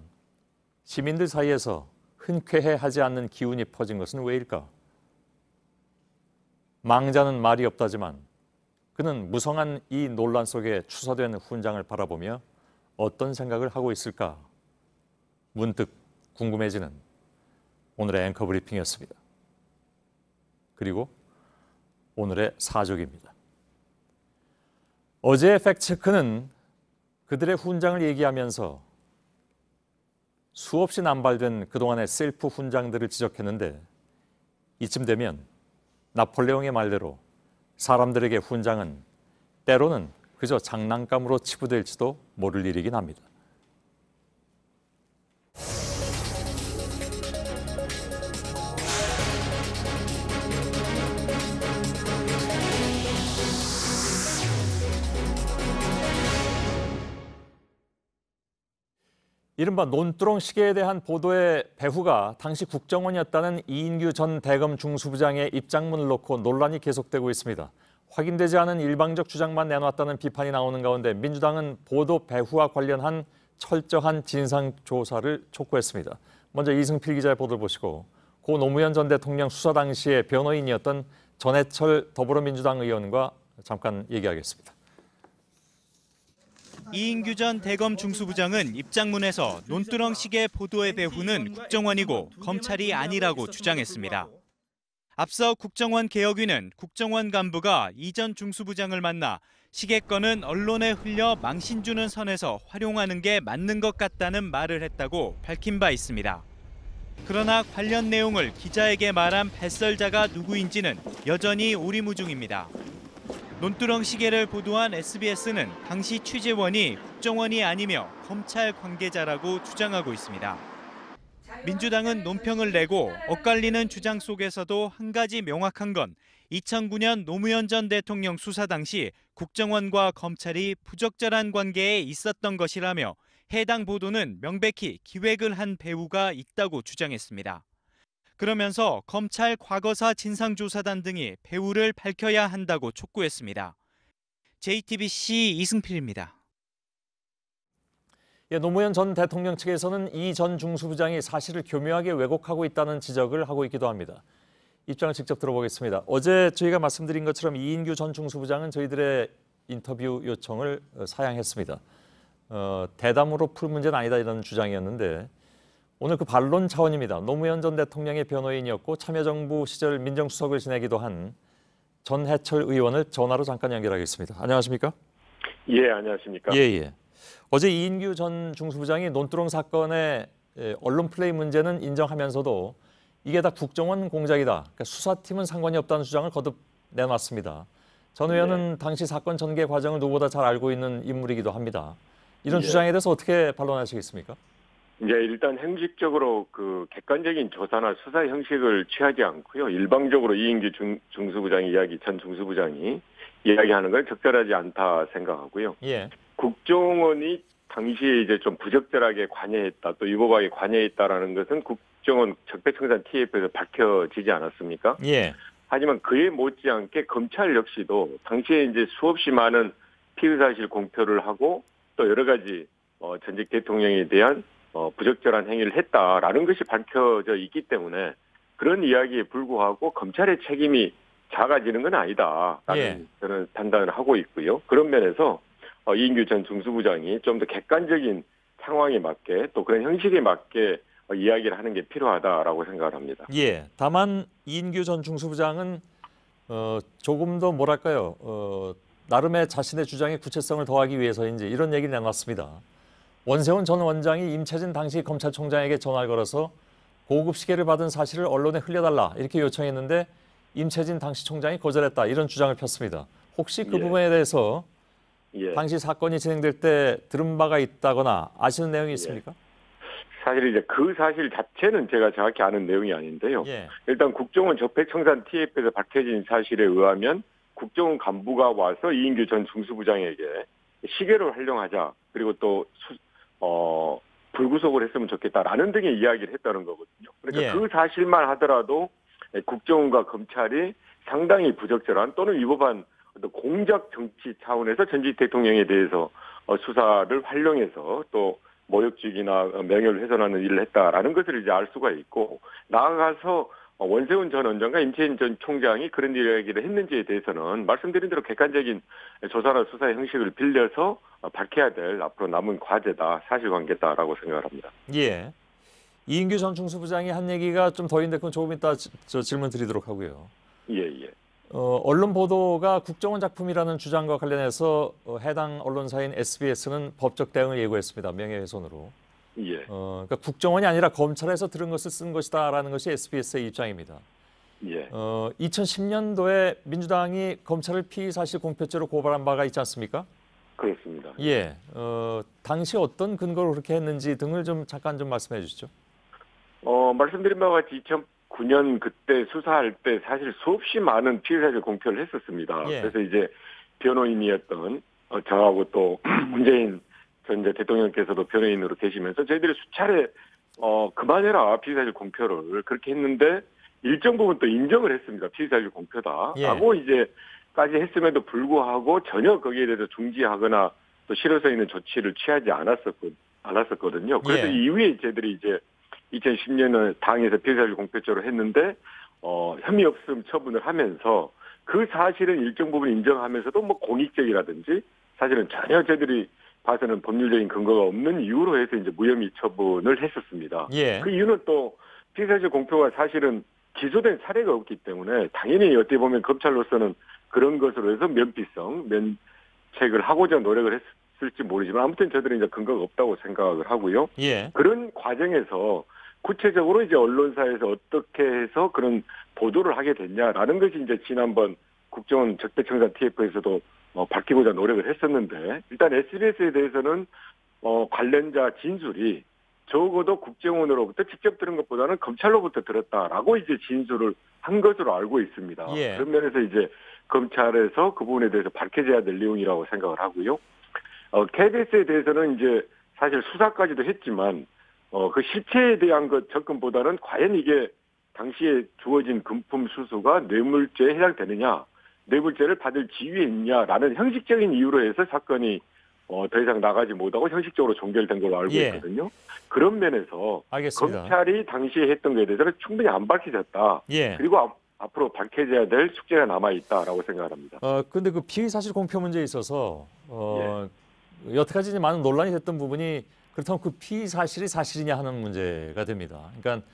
시민들 사이에서 흔쾌해하지 않는 기운이 퍼진 것은 왜일까? 망자는 말이 없다지만 그는 무성한 이 논란 속에 추서된 훈장을 바라보며 어떤 생각을 하고 있을까? 문득 궁금해지는 오늘의 앵커 브리핑이었습니다. 그리고 오늘의 사족입니다. 어제의 팩트체크는 그들의 훈장을 얘기하면서 수없이 남발된 그동안의 셀프 훈장들을 지적했는데 이쯤 되면 나폴레옹의 말대로 사람들에게 훈장은 때로는 그저 장난감으로 치부될지도 모를 일이긴 합니다. 이른바 논두렁 시계에 대한 보도의 배후가 당시 국정원이었다는 이인규 전 대검 중수부장의 입장문을 놓고 논란이 계속되고 있습니다. 확인되지 않은 일방적 주장만 내놨다는 비판이 나오는 가운데 민주당은 보도 배후와 관련한 철저한 진상조사를 촉구했습니다. 먼저 이승필 기자의 보도를 보시고 고 노무현 전 대통령 수사 당시의 변호인이었던 전해철 더불어민주당 의원과 잠깐 얘기하겠습니다. 이인규 전 대검 중수부장은 입장문에서 논두렁 시계 보도의 배후는 국정원이고 검찰이 아니라고 주장했습니다. 앞서 국정원 개혁위는 국정원 간부가 이 전 중수부장을 만나 시계건은 언론에 흘려 망신 주는 선에서 활용하는 게 맞는 것 같다는 말을 했다고 밝힌 바 있습니다. 그러나 관련 내용을 기자에게 말한 발설자가 누구인지는 여전히 오리무중입니다. 논두렁 시계를 보도한 SBS는 당시 취재원이 국정원이 아니며 검찰 관계자라고 주장하고 있습니다. 민주당은 논평을 내고 엇갈리는 주장 속에서도 한 가지 명확한 건 2009년 노무현 전 대통령 수사 당시 국정원과 검찰이 부적절한 관계에 있었던 것이라며 해당 보도는 명백히 기획을 한 배후가 있다고 주장했습니다. 그러면서 검찰 과거사 진상조사단 등이 배후를 밝혀야 한다고 촉구했습니다. JTBC 이승필입니다. 노무현 전 대통령 측에서는 이 전 중수부장이 사실을 교묘하게 왜곡하고 있다는 지적을 하고 있기도 합니다. 입장을 직접 들어보겠습니다. 어제 저희가 말씀드린 것처럼 이인규 전 중수부장은 저희들의 인터뷰 요청을 사양했습니다. 대담으로 풀 문제는 아니다 이런 주장이었는데 오늘 그 반론 차원입니다. 노무현 전 대통령의 변호인이었고 참여정부 시절 민정수석을 지내기도 한 전해철 의원을 전화로 잠깐 연결하겠습니다. 안녕하십니까? 예, 안녕하십니까? 예. 어제 이인규 전 중수부장이 논두렁 사건의 언론 플레이 문제는 인정하면서도 이게 다 국정원 공작이다. 그러니까 수사팀은 상관이 없다는 주장을 거듭 내놨습니다. 전 의원은 당시 사건 전개 과정을 누구보다 잘 알고 있는 인물이기도 합니다. 이런 주장에 대해서 어떻게 반론하시겠습니까? 이제 일단 형식적으로 그 객관적인 조사나 수사 형식을 취하지 않고요. 일방적으로 이인규 중수부장이 전 중수부장이 이야기하는 건 적절하지 않다 생각하고요. 예. 국정원이 당시에 이제 좀 부적절하게 관여했다, 또 위법하게 관여했다라는 것은 국정원 적폐청산 TF에서 밝혀지지 않았습니까? 예. 하지만 그에 못지않게 검찰 역시도 당시에 이제 수없이 많은 피의 사실 공표를 하고 또 여러 가지 전직 대통령에 대한 부적절한 행위를 했다라는 것이 밝혀져 있기 때문에 그런 이야기에 불구하고 검찰의 책임이 작아지는 건 아니다라는 저는 판단을 하고 있고요. 그런 면에서 이인규 전 중수부장이 좀 더 객관적인 상황에 맞게 또 그런 형식에 맞게 이야기를 하는 게 필요하다라고 생각을 합니다. 예. 다만 이인규 전 중수부장은 조금 더 뭐랄까요? 나름의 자신의 주장의 구체성을 더하기 위해서인지 이런 얘기를 내놨습니다. 원세훈 전 원장이 임채진 당시 검찰총장에게 전화를 걸어서 고급 시계를 받은 사실을 언론에 흘려달라 이렇게 요청했는데 임채진 당시 총장이 거절했다 이런 주장을 폈습니다. 혹시 그 부분에 대해서 당시 사건이 진행될 때 들은 바가 있다거나 아시는 내용이 있습니까? 사실 이제 그 사실 자체는 제가 정확히 아는 내용이 아닌데요. 일단 국정원 적폐청산 TF에서 밝혀진 사실에 의하면 국정원 간부가 와서 이인규 전 중수부장에게 시계를 활용하자 그리고 또 불구속을 했으면 좋겠다라는 등의 이야기를 했다는 거거든요. 그러니까 그 사실만 하더라도 국정원과 검찰이 상당히 부적절한 또는 위법한 공작 정치 차원에서 전직 대통령에 대해서 수사를 활용해서 또 모욕죄이나 명예를 훼손하는 일을 했다라는 것을 이제 알 수가 있고 나아가서 원세훈 전 원장과 임채진 전 총장이 그런 이야기를 했는지에 대해서는 말씀드린 대로 객관적인 조사나 수사의 형식을 빌려서 밝혀야 될 앞으로 남은 과제다, 사실관계다라고 생각을 합니다. 예. 이인규 전 중수부장이 한 얘기가 좀 더 있는데 그건 조금 이따 질문 드리도록 하고요. 예. 언론 보도가 국정원 작품이라는 주장과 관련해서 해당 언론사인 SBS는 법적 대응을 예고했습니다. 명예훼손으로. 그러니까 국정원이 아니라 검찰에서 들은 것을 쓴 것이다라는 것이 SBS의 입장입니다. 2010년도에 민주당이 검찰을 피의사실 공표죄로 고발한 바가 있지 않습니까? 그렇습니다. 당시 어떤 근거로 그렇게 했는지 등을 좀 잠깐 좀 말씀해 주시죠. 말씀드린 바와 같이 2009년 그때 수사할 때 사실 수없이 많은 피의사실 공표를 했었습니다. 그래서 이제 변호인이었던 저하고 또 문재인 전 대통령께서도 변호인으로 계시면서 저희들이 수차례 그만해라 피의사실 공표를 그렇게 했는데 일정 부분 또 인정을 했습니다. 피의사실 공표다라고 이제까지 했음에도 불구하고 전혀 거기에 대해서 중지하거나 또 실효성 있는 조치를 취하지 않았었거든요. 그래서 이후에 저희들이 이제 2010년을 당에서 피의사실 공표죄로 했는데 혐의 없음 처분을 하면서 그 사실은 일정 부분 인정하면서도 뭐 공익적이라든지 사실은 전혀 저희들이 봐서는 법률적인 근거가 없는 이유로 해서 이제 무혐의 처분을 했었습니다. 그 이유는 또 피의사실 공표가 사실은 기소된 사례가 없기 때문에 당연히 어떻게 보면 검찰로서는 그런 것으로 해서 면피성, 면책을 하고자 노력을 했을지 모르지만 아무튼 저희들은 이제 근거가 없다고 생각을 하고요. 그런 과정에서 구체적으로 이제 언론사에서 어떻게 해서 그런 보도를 하게 됐냐라는 것이 이제 지난번 국정원 적폐청산 TF에서도 밝히고자 노력을 했었는데 일단 SBS에 대해서는 관련자 진술이 적어도 국정원으로부터 직접 들은 것보다는 검찰로부터 들었다라고 이제 진술을 한 것으로 알고 있습니다. 그런 면에서 이제 검찰에서 그 부분에 대해서 밝혀져야 될 내용이라고 생각을 하고요. KBS에 대해서는 이제 사실 수사까지도 했지만 그 실체에 대한 것 접근보다는 과연 이게 당시에 주어진 금품 수수가 뇌물죄에 해당되느냐, 뇌물죄를 받을 지위에 있냐라는 형식적인 이유로 해서 사건이 더 이상 나가지 못하고 형식적으로 종결된 걸로 알고 있거든요. 그런 면에서 알겠습니다. 검찰이 당시에 했던 것에 대해서는 충분히 안 밝혀졌다. 그리고 앞으로 밝혀져야 될 숙제가 남아 있다라고 생각합니다. 근데 그 피의 사실 공표 문제에 있어서 여태까지 많은 논란이 됐던 부분이 그렇다면 그 피의 사실이 사실이냐 하는 문제가 됩니다. 그러니까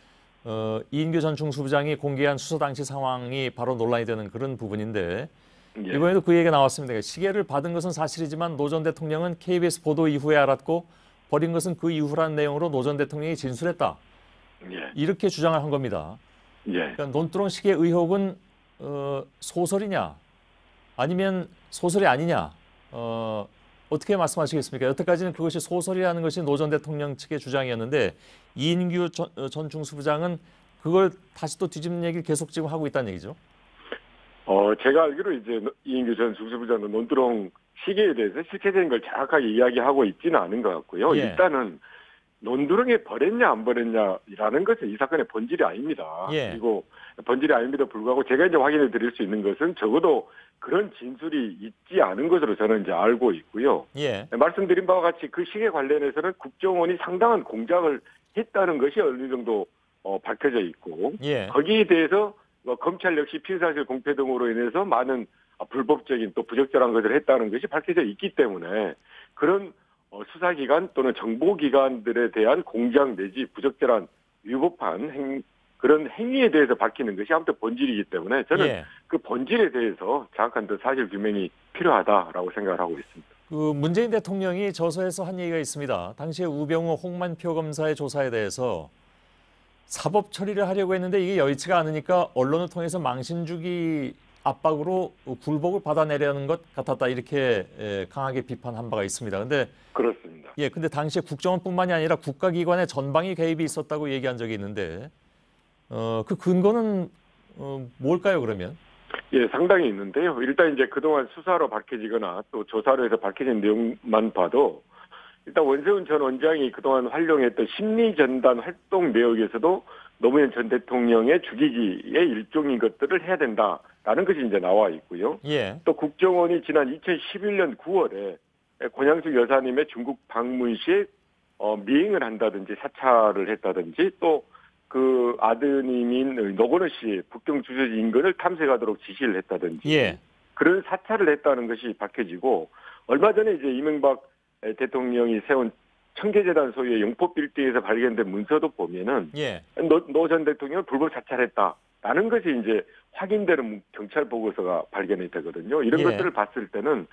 이인규 전 중수부장이 공개한 수사 당시 상황이 바로 논란이 되는 그런 부분인데 이번에도 그 얘기가 나왔습니다. 시계를 받은 것은 사실이지만 노 전 대통령은 KBS 보도 이후에 알았고 버린 것은 그 이후라는 내용으로 노 전 대통령이 진술했다. 이렇게 주장을 한 겁니다. 그러니까 논두렁 시계 의혹은 소설이냐 아니면 소설이 아니냐 어떻게 말씀하시겠습니까? 여태까지는 그것이 소설이라는 것이 노 전 대통령 측의 주장이었는데 이인규 전 중수부장은 그걸 다시 또 뒤집는 얘기를 계속 지금 하고 있다는 얘기죠. 제가 알기로 이제 이인규 전 중수부장은 논두렁 시계에 대해서 실체적인 걸 정확하게 이야기하고 있지는 않은 것 같고요. 일단은 논두렁에 버렸냐 안 버렸냐라는 것은 이 사건의 본질이 아닙니다. 그리고 본질이 아닙니다 불구하고 제가 이제 확인해 드릴 수 있는 것은 적어도 그런 진술이 있지 않은 것으로 저는 이제 알고 있고요. 말씀드린 바와 같이 그 시계 관련해서는 국정원이 상당한 공작을 했다는 것이 어느 정도 밝혀져 있고 거기에 대해서 검찰 역시 피의사실 공표 등으로 인해서 많은 불법적인 또 부적절한 것을 했다는 것이 밝혀져 있기 때문에 그런 수사기관 또는 정보기관들에 대한 공작 내지 부적절한 위법한 그런 행위에 대해서 밝히는 것이 아무튼 본질이기 때문에 저는 그 본질에 대해서 정확한 사실 규명이 필요하다라고 생각을 하고 있습니다. 그 문재인 대통령이 저서에서 한 얘기가 있습니다. 당시에 우병우 홍만표 검사의 조사에 대해서 사법 처리를 하려고 했는데 이게 여의치가 않으니까 언론을 통해서 망신 주기 압박으로 굴복을 받아내려는 것 같았다 이렇게 강하게 비판한 바가 있습니다. 근데 그렇습니다. 근데 당시에 국정원뿐만이 아니라 국가기관의 전방위 개입이 있었다고 얘기한 적이 있는데 그 근거는 뭘까요, 그러면? 상당히 있는데요. 일단 이제 그동안 수사로 밝혀지거나 또 조사로 해서 밝혀진 내용만 봐도 일단 원세훈 전 원장이 그동안 활용했던 심리전단 활동 내역에서도 노무현 전 대통령의 죽이기의 일종인 것들을 해야 된다라는 것이 이제 나와 있고요. 또 국정원이 지난 2011년 9월에 권양숙 여사님의 중국 방문 시에 미행을 한다든지 사찰을 했다든지 또 그 아드님인 노건호 씨 북경 주소지 인근을 탐색하도록 지시를 했다든지 그런 사찰을 했다는 것이 밝혀지고 얼마 전에 이제 이명박 대통령이 세운 청계재단 소유의 영포빌딩에서 발견된 문서도 보면은 노 전 대통령은 불법 사찰했다라는 것이 이제 확인되는 경찰 보고서가 발견이 되거든요. 이런 것들을 봤을 때는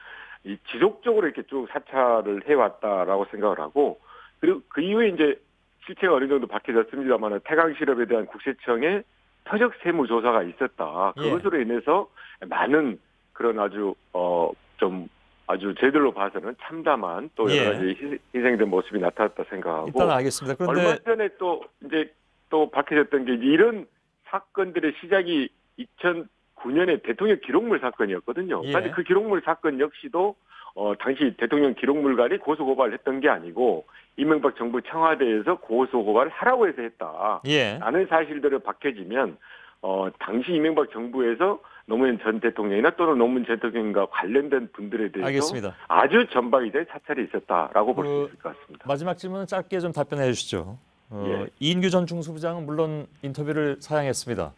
지속적으로 이렇게 쭉 사찰을 해왔다라고 생각을 하고 그리고 그 이후에 이제 실체가 어느 정도 밝혀졌습니다만 태강실업에 대한 국세청의 표적 세무 조사가 있었다. 그것으로 인해서 많은 그런 아주 저희들로 봐서는 참담한 또 여러 가지 희생된 모습이 나타났다 생각하고 일단 알겠습니다. 그런데 얼마 전에 또 밝혀졌던 게 이런 사건들의 시작이 2009년에 대통령 기록물 사건이었거든요. 그런데 그 기록물 사건 역시도 당시 대통령 기록물관이 고소고발을 했던 게 아니고 이명박 정부 청와대에서 고소고발을 하라고 해서 했다. 라는 사실들을 밝혀지면 당시 이명박 정부에서 노무현 전 대통령이나 또는 노무현 전 대통령과 관련된 분들에 대해서 알겠습니다. 아주 전방위된 사찰이 있었다라고 볼 수 있을 것 같습니다. 마지막 질문은 짧게 좀 답변해 주시죠. 이인규 전 중수부장은 물론 인터뷰를 사양했습니다.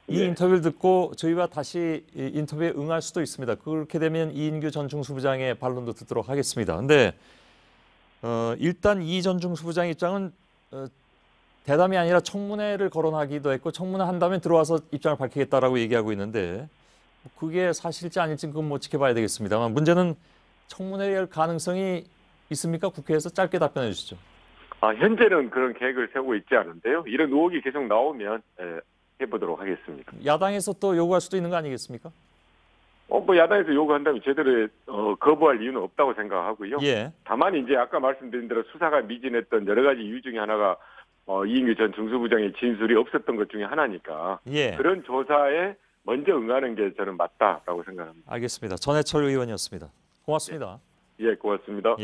이 인터뷰를 듣고 저희와 다시 인터뷰에 응할 수도 있습니다. 그렇게 되면 이인규 전 중수부장의 반론도 듣도록 하겠습니다. 그런데 일단 이 전 중수부장 입장은 대담이 아니라 청문회를 거론하기도 했고 청문회 한다면 들어와서 입장을 밝히겠다라고 얘기하고 있는데 그게 사실일지 아닐지 그건 뭐 지켜봐야 되겠습니다만 문제는 청문회에 할 가능성이 있습니까? 국회에서 짧게 답변해 주시죠. 현재는 그런 계획을 세우고 있지 않은데요. 이런 의혹이 계속 나오면 해보도록 하겠습니다. 야당에서 또 요구할 수도 있는 거 아니겠습니까? 야당에서 요구한다면 제대로 거부할 이유는 없다고 생각하고요. 다만 이제 아까 말씀드린 대로 수사가 미진했던 여러 가지 이유 중에 하나가 이인규 전 중수부장의 진술이 없었던 것 중에 하나니까 그런 조사에 먼저 응하는 게 저는 맞다라고 생각합니다. 알겠습니다. 전해철 의원이었습니다. 고맙습니다. 고맙습니다.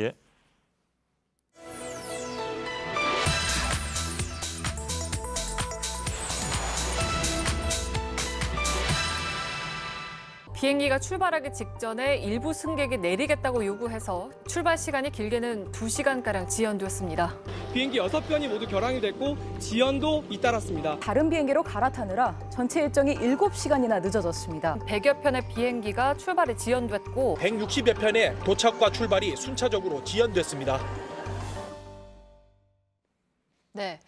비행기가 출발하기 직전에 일부 승객이 내리겠다고 요구해서 출발 시간이 길게는 2시간가량 지연됐습니다. 비행기 6편이 모두 결항이 됐고 지연도 잇따랐습니다. 다른 비행기로 갈아타느라 전체 일정이 7시간이나 늦어졌습니다. 100여 편의 비행기가 출발이 지연됐고 160여 편의 도착과 출발이 순차적으로 지연됐습니다. 네.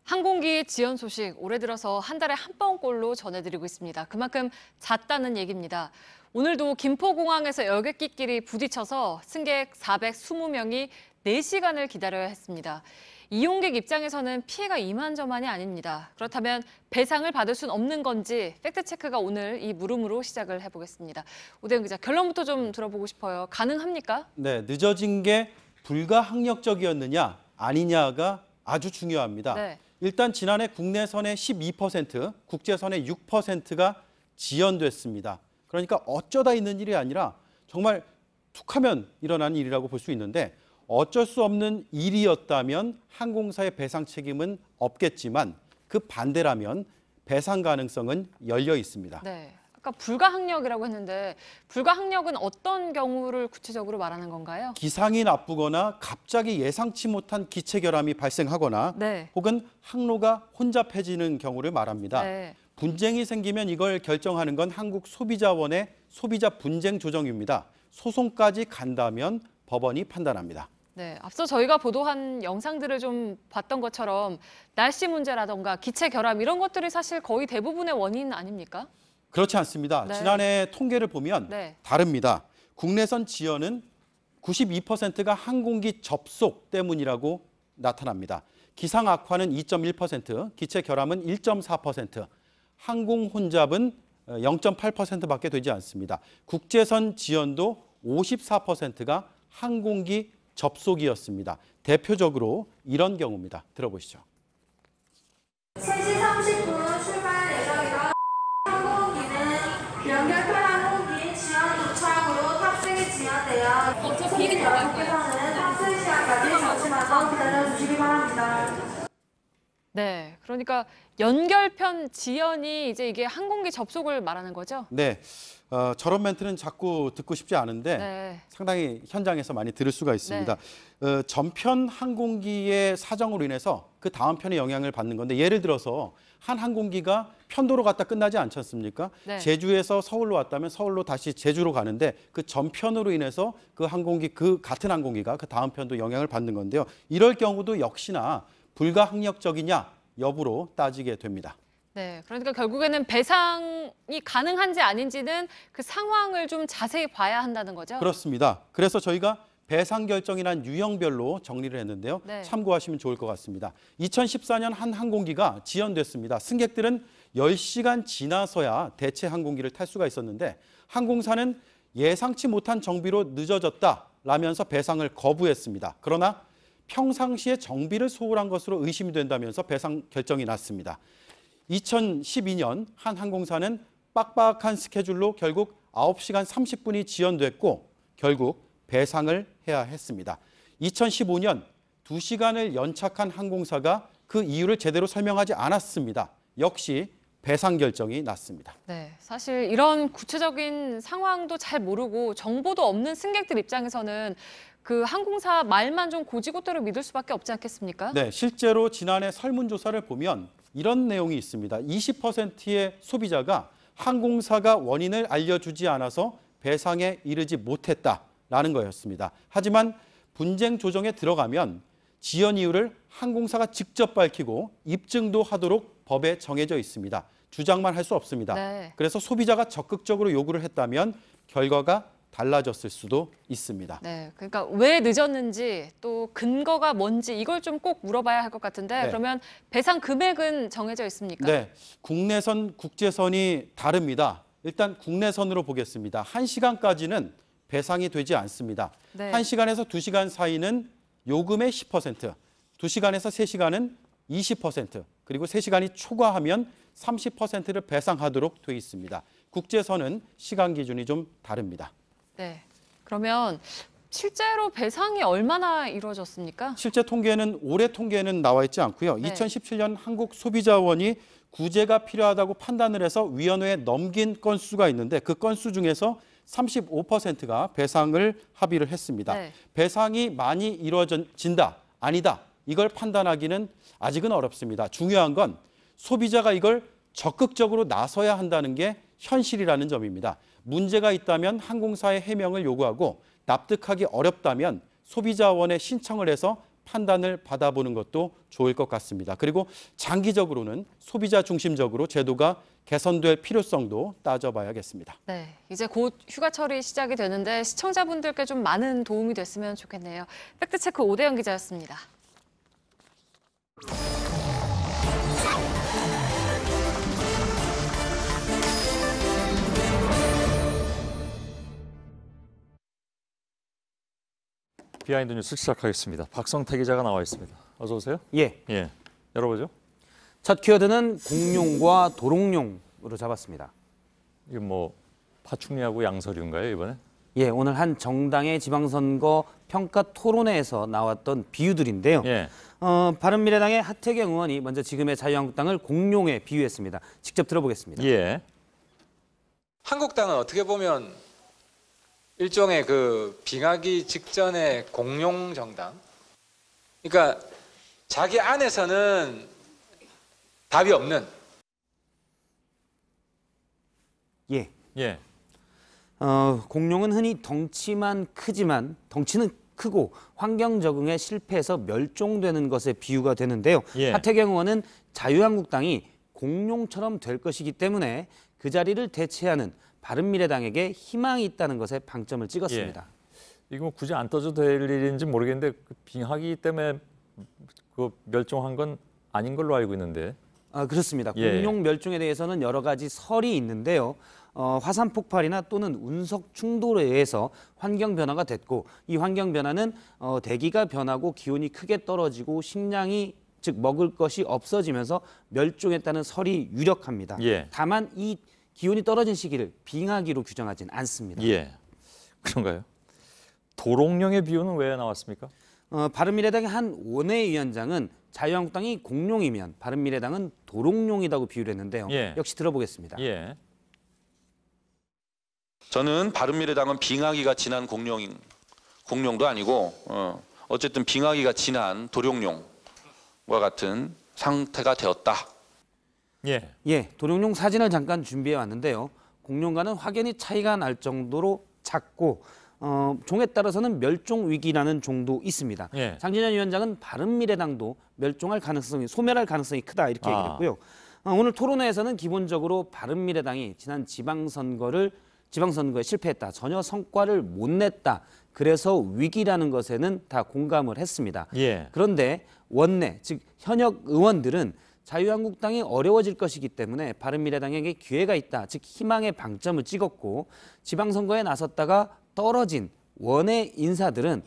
항공기 지연 소식 올해 들어서 한 달에 한 번꼴로 전해드리고 있습니다. 그만큼 잦다는 얘기입니다. 오늘도 김포공항에서 여객기끼리 부딪혀서 승객 420명이 4시간을 기다려야 했습니다. 이용객 입장에서는 피해가 이만저만이 아닙니다. 그렇다면 배상을 받을 수는 없는 건지 팩트체크가 오늘 이 물음으로 시작을 해보겠습니다. 오대영 기자, 결론부터 좀 들어보고 싶어요. 가능합니까? 네, 늦어진 게 불가항력적이었느냐 아니냐가 아주 중요합니다. 네. 일단 지난해 국내선의 12%, 국제선의 6%가 지연됐습니다. 그러니까 어쩌다 있는 일이 아니라 정말 툭하면 일어난 일이라고 볼 수 있는데 어쩔 수 없는 일이었다면 항공사의 배상 책임은 없겠지만 그 반대라면 배상 가능성은 열려 있습니다. 네. 아까 불가항력이라고 했는데 불가항력은 어떤 경우를 구체적으로 말하는 건가요? 기상이 나쁘거나 갑자기 예상치 못한 기체 결함이 발생하거나 네. 혹은 항로가 혼잡해지는 경우를 말합니다. 네. 분쟁이 생기면 이걸 결정하는 건 한국소비자원의 소비자 분쟁 조정입니다. 소송까지 간다면 법원이 판단합니다. 네, 앞서 저희가 보도한 영상들을 좀 봤던 것처럼 날씨 문제라던가 기체 결함 이런 것들이 사실 거의 대부분의 원인 아닙니까? 그렇지 않습니다. 네. 지난해 통계를 보면 네. 다릅니다. 국내선 지연은 92%가 항공기 접속 때문이라고 나타납니다. 기상 악화는 2.1%, 기체 결함은 1.4%, 항공 혼잡은 0.8%밖에 되지 않습니다. 국제선 지연도 54%가 항공기 접속이었습니다. 대표적으로 이런 경우입니다. 들어보시죠. 3시 30분 출발 예정이던 항공기는 연결편 항공기 지연 도착으로 탑승이 지연되어 승객께서는 탑승 시간까지 잠시만 기다려주시기 바랍니다. 네, 그러니까 연결편 지연이 이제 이게 항공기 접속을 말하는 거죠? 네, 저런 멘트는 자꾸 듣고 싶지 않은데 네. 상당히 현장에서 많이 들을 수가 있습니다. 전편 항공기의 사정으로 인해서 그 다음 편에 영향을 받는 건데 예를 들어서 한 항공기가 편도로 갔다 끝나지 않지 않습니까? 네. 제주에서 서울로 왔다면 서울로 다시 제주로 가는데 그 전편으로 인해서 그 항공기, 그 같은 항공기가 그 다음 편도 영향을 받는 건데요. 이럴 경우도 역시나 불가항력적이냐 여부로 따지게 됩니다. 네, 그러니까 결국에는 배상이 가능한지 아닌지는 그 상황을 좀 자세히 봐야 한다는 거죠? 그렇습니다. 그래서 저희가 배상 결정이 난 유형별로 정리를 했는데요. 네. 참고하시면 좋을 것 같습니다. 2014년 한 항공기가 지연됐습니다. 승객들은 10시간 지나서야 대체 항공기를 탈 수가 있었는데 항공사는 예상치 못한 정비로 늦어졌다라면서 배상을 거부했습니다. 그러나 평상시에 정비를 소홀한 것으로 의심이 된다면서 배상 결정이 났습니다. 2012년 한 항공사는 빡빡한 스케줄로 결국 9시간 30분이 지연됐고 결국 배상을 해야 했습니다. 2015년 2시간을 연착한 항공사가 그 이유를 제대로 설명하지 않았습니다. 역시 배상 결정이 났습니다. 네, 사실 이런 구체적인 상황도 잘 모르고 정보도 없는 승객들 입장에서는 그 항공사 말만 좀 고지고대로 믿을 수밖에 없지 않겠습니까? 네, 실제로 지난해 설문조사를 보면 이런 내용이 있습니다. 20%의 소비자가 항공사가 원인을 알려주지 않아서 배상에 이르지 못했다라는 거였습니다. 하지만 분쟁 조정에 들어가면 지연 이유를 항공사가 직접 밝히고 입증도 하도록 법에 정해져 있습니다. 주장만 할 수 없습니다. 네. 그래서 소비자가 적극적으로 요구를 했다면 결과가 달라졌을 수도 있습니다. 네, 그러니까 왜 늦었는지 또 근거가 뭔지 이걸 좀 꼭 물어봐야 할 것 같은데 네. 그러면 배상 금액은 정해져 있습니까? 네, 국내선, 국제선이 다릅니다. 일단 국내선으로 보겠습니다. 1시간까지는 배상이 되지 않습니다. 네. 1시간에서 2시간 사이는 요금의 10%, 2시간에서 3시간은 20%, 그리고 3시간이 초과하면 30%를 배상하도록 돼 있습니다. 국제선은 시간 기준이 좀 다릅니다. 네, 그러면 실제로 배상이 얼마나 이루어졌습니까? 실제 통계는 올해 통계는 나와 있지 않고요. 네. 2017년 한국소비자원이 구제가 필요하다고 판단을 해서 위원회에 넘긴 건수가 있는데 그 건수 중에서 35%가 배상을 합의를 했습니다. 네. 배상이 많이 이루어진다, 아니다. 이걸 판단하기는 아직은 어렵습니다. 중요한 건 소비자가 이걸 적극적으로 나서야 한다는 게 현실이라는 점입니다. 문제가 있다면 항공사에 해명을 요구하고 납득하기 어렵다면 소비자원에 신청을 해서 판단을 받아보는 것도 좋을 것 같습니다. 그리고 장기적으로는 소비자 중심적으로 제도가 개선될 필요성도 따져봐야겠습니다. 네, 이제 곧 휴가철이 시작이 되는데 시청자분들께 좀 많은 도움이 됐으면 좋겠네요. 팩트체크 오대영 기자였습니다. 비하인드 뉴스 시작하겠습니다. 박성태 기자가 나와 있습니다. 어서 오세요. 예. 열어보죠. 첫 키워드는 공룡과 도롱뇽으로 잡았습니다. 이거 뭐 파충류하고 양서류인가요, 이번에? 예, 오늘 한 정당의 지방선거 평가 토론회에서 나왔던 비유들인데요. 바른미래당의 하태경 의원이 먼저 지금의 자유한국당을 공룡에 비유했습니다. 직접 들어보겠습니다. 한국당은 어떻게 보면 일종의 그 빙하기 직전의 공룡 정당. 그러니까 자기 안에서는 답이 없는. 공룡은 흔히 덩치는 크고 환경 적응에 실패해서 멸종되는 것에 비유가 되는데요. 하태경 의원은 자유한국당이 공룡처럼 될 것이기 때문에 그 자리를 대체하는 바른미래당에게 희망이 있다는 것에 방점을 찍었습니다. 이거 굳이 안 떠줘도 될 일인지 모르겠는데 빙하기 때문에 그 멸종한 건 아닌 걸로 알고 있는데. 그렇습니다. 공룡 멸종에 대해서는 여러 가지 설이 있는데요. 화산 폭발이나 또는 운석 충돌에 의해서 환경 변화가 됐고 이 환경 변화는 대기가 변하고 기온이 크게 떨어지고 식량이 즉 먹을 것이 없어지면서 멸종했다는 설이 유력합니다. 다만 이 기온이 떨어진 시기를 빙하기로 규정하진 않습니다. 그런가요? 도롱뇽의 비유는 왜 나왔습니까? 바른미래당의 한 원외위원장은 자유한국당이 공룡이면 바른미래당은 도롱뇽이라고 비유를 했는데요. 역시 들어보겠습니다. 저는 바른미래당은 빙하기가 지난 공룡도 아니고 어쨌든 빙하기가 지난 도룡뇽과 같은 상태가 되었다. 도룡뇽 사진을 잠깐 준비해 왔는데요. 공룡과는 확연히 차이가 날 정도로 작고 종에 따라서는 멸종 위기라는 종도 있습니다. 장진현 위원장은 바른미래당도 소멸할 가능성이 크다 이렇게 얘기했고요. 오늘 토론회에서는 기본적으로 바른미래당이 지난 지방선거에 실패했다. 전혀 성과를 못 냈다. 그래서 위기라는 것에는 다 공감을 했습니다. 그런데 원내, 즉 현역 의원들은 자유한국당이 어려워질 것이기 때문에 바른미래당에게 기회가 있다. 즉 희망의 방점을 찍었고 지방선거에 나섰다가 떨어진 원외 인사들은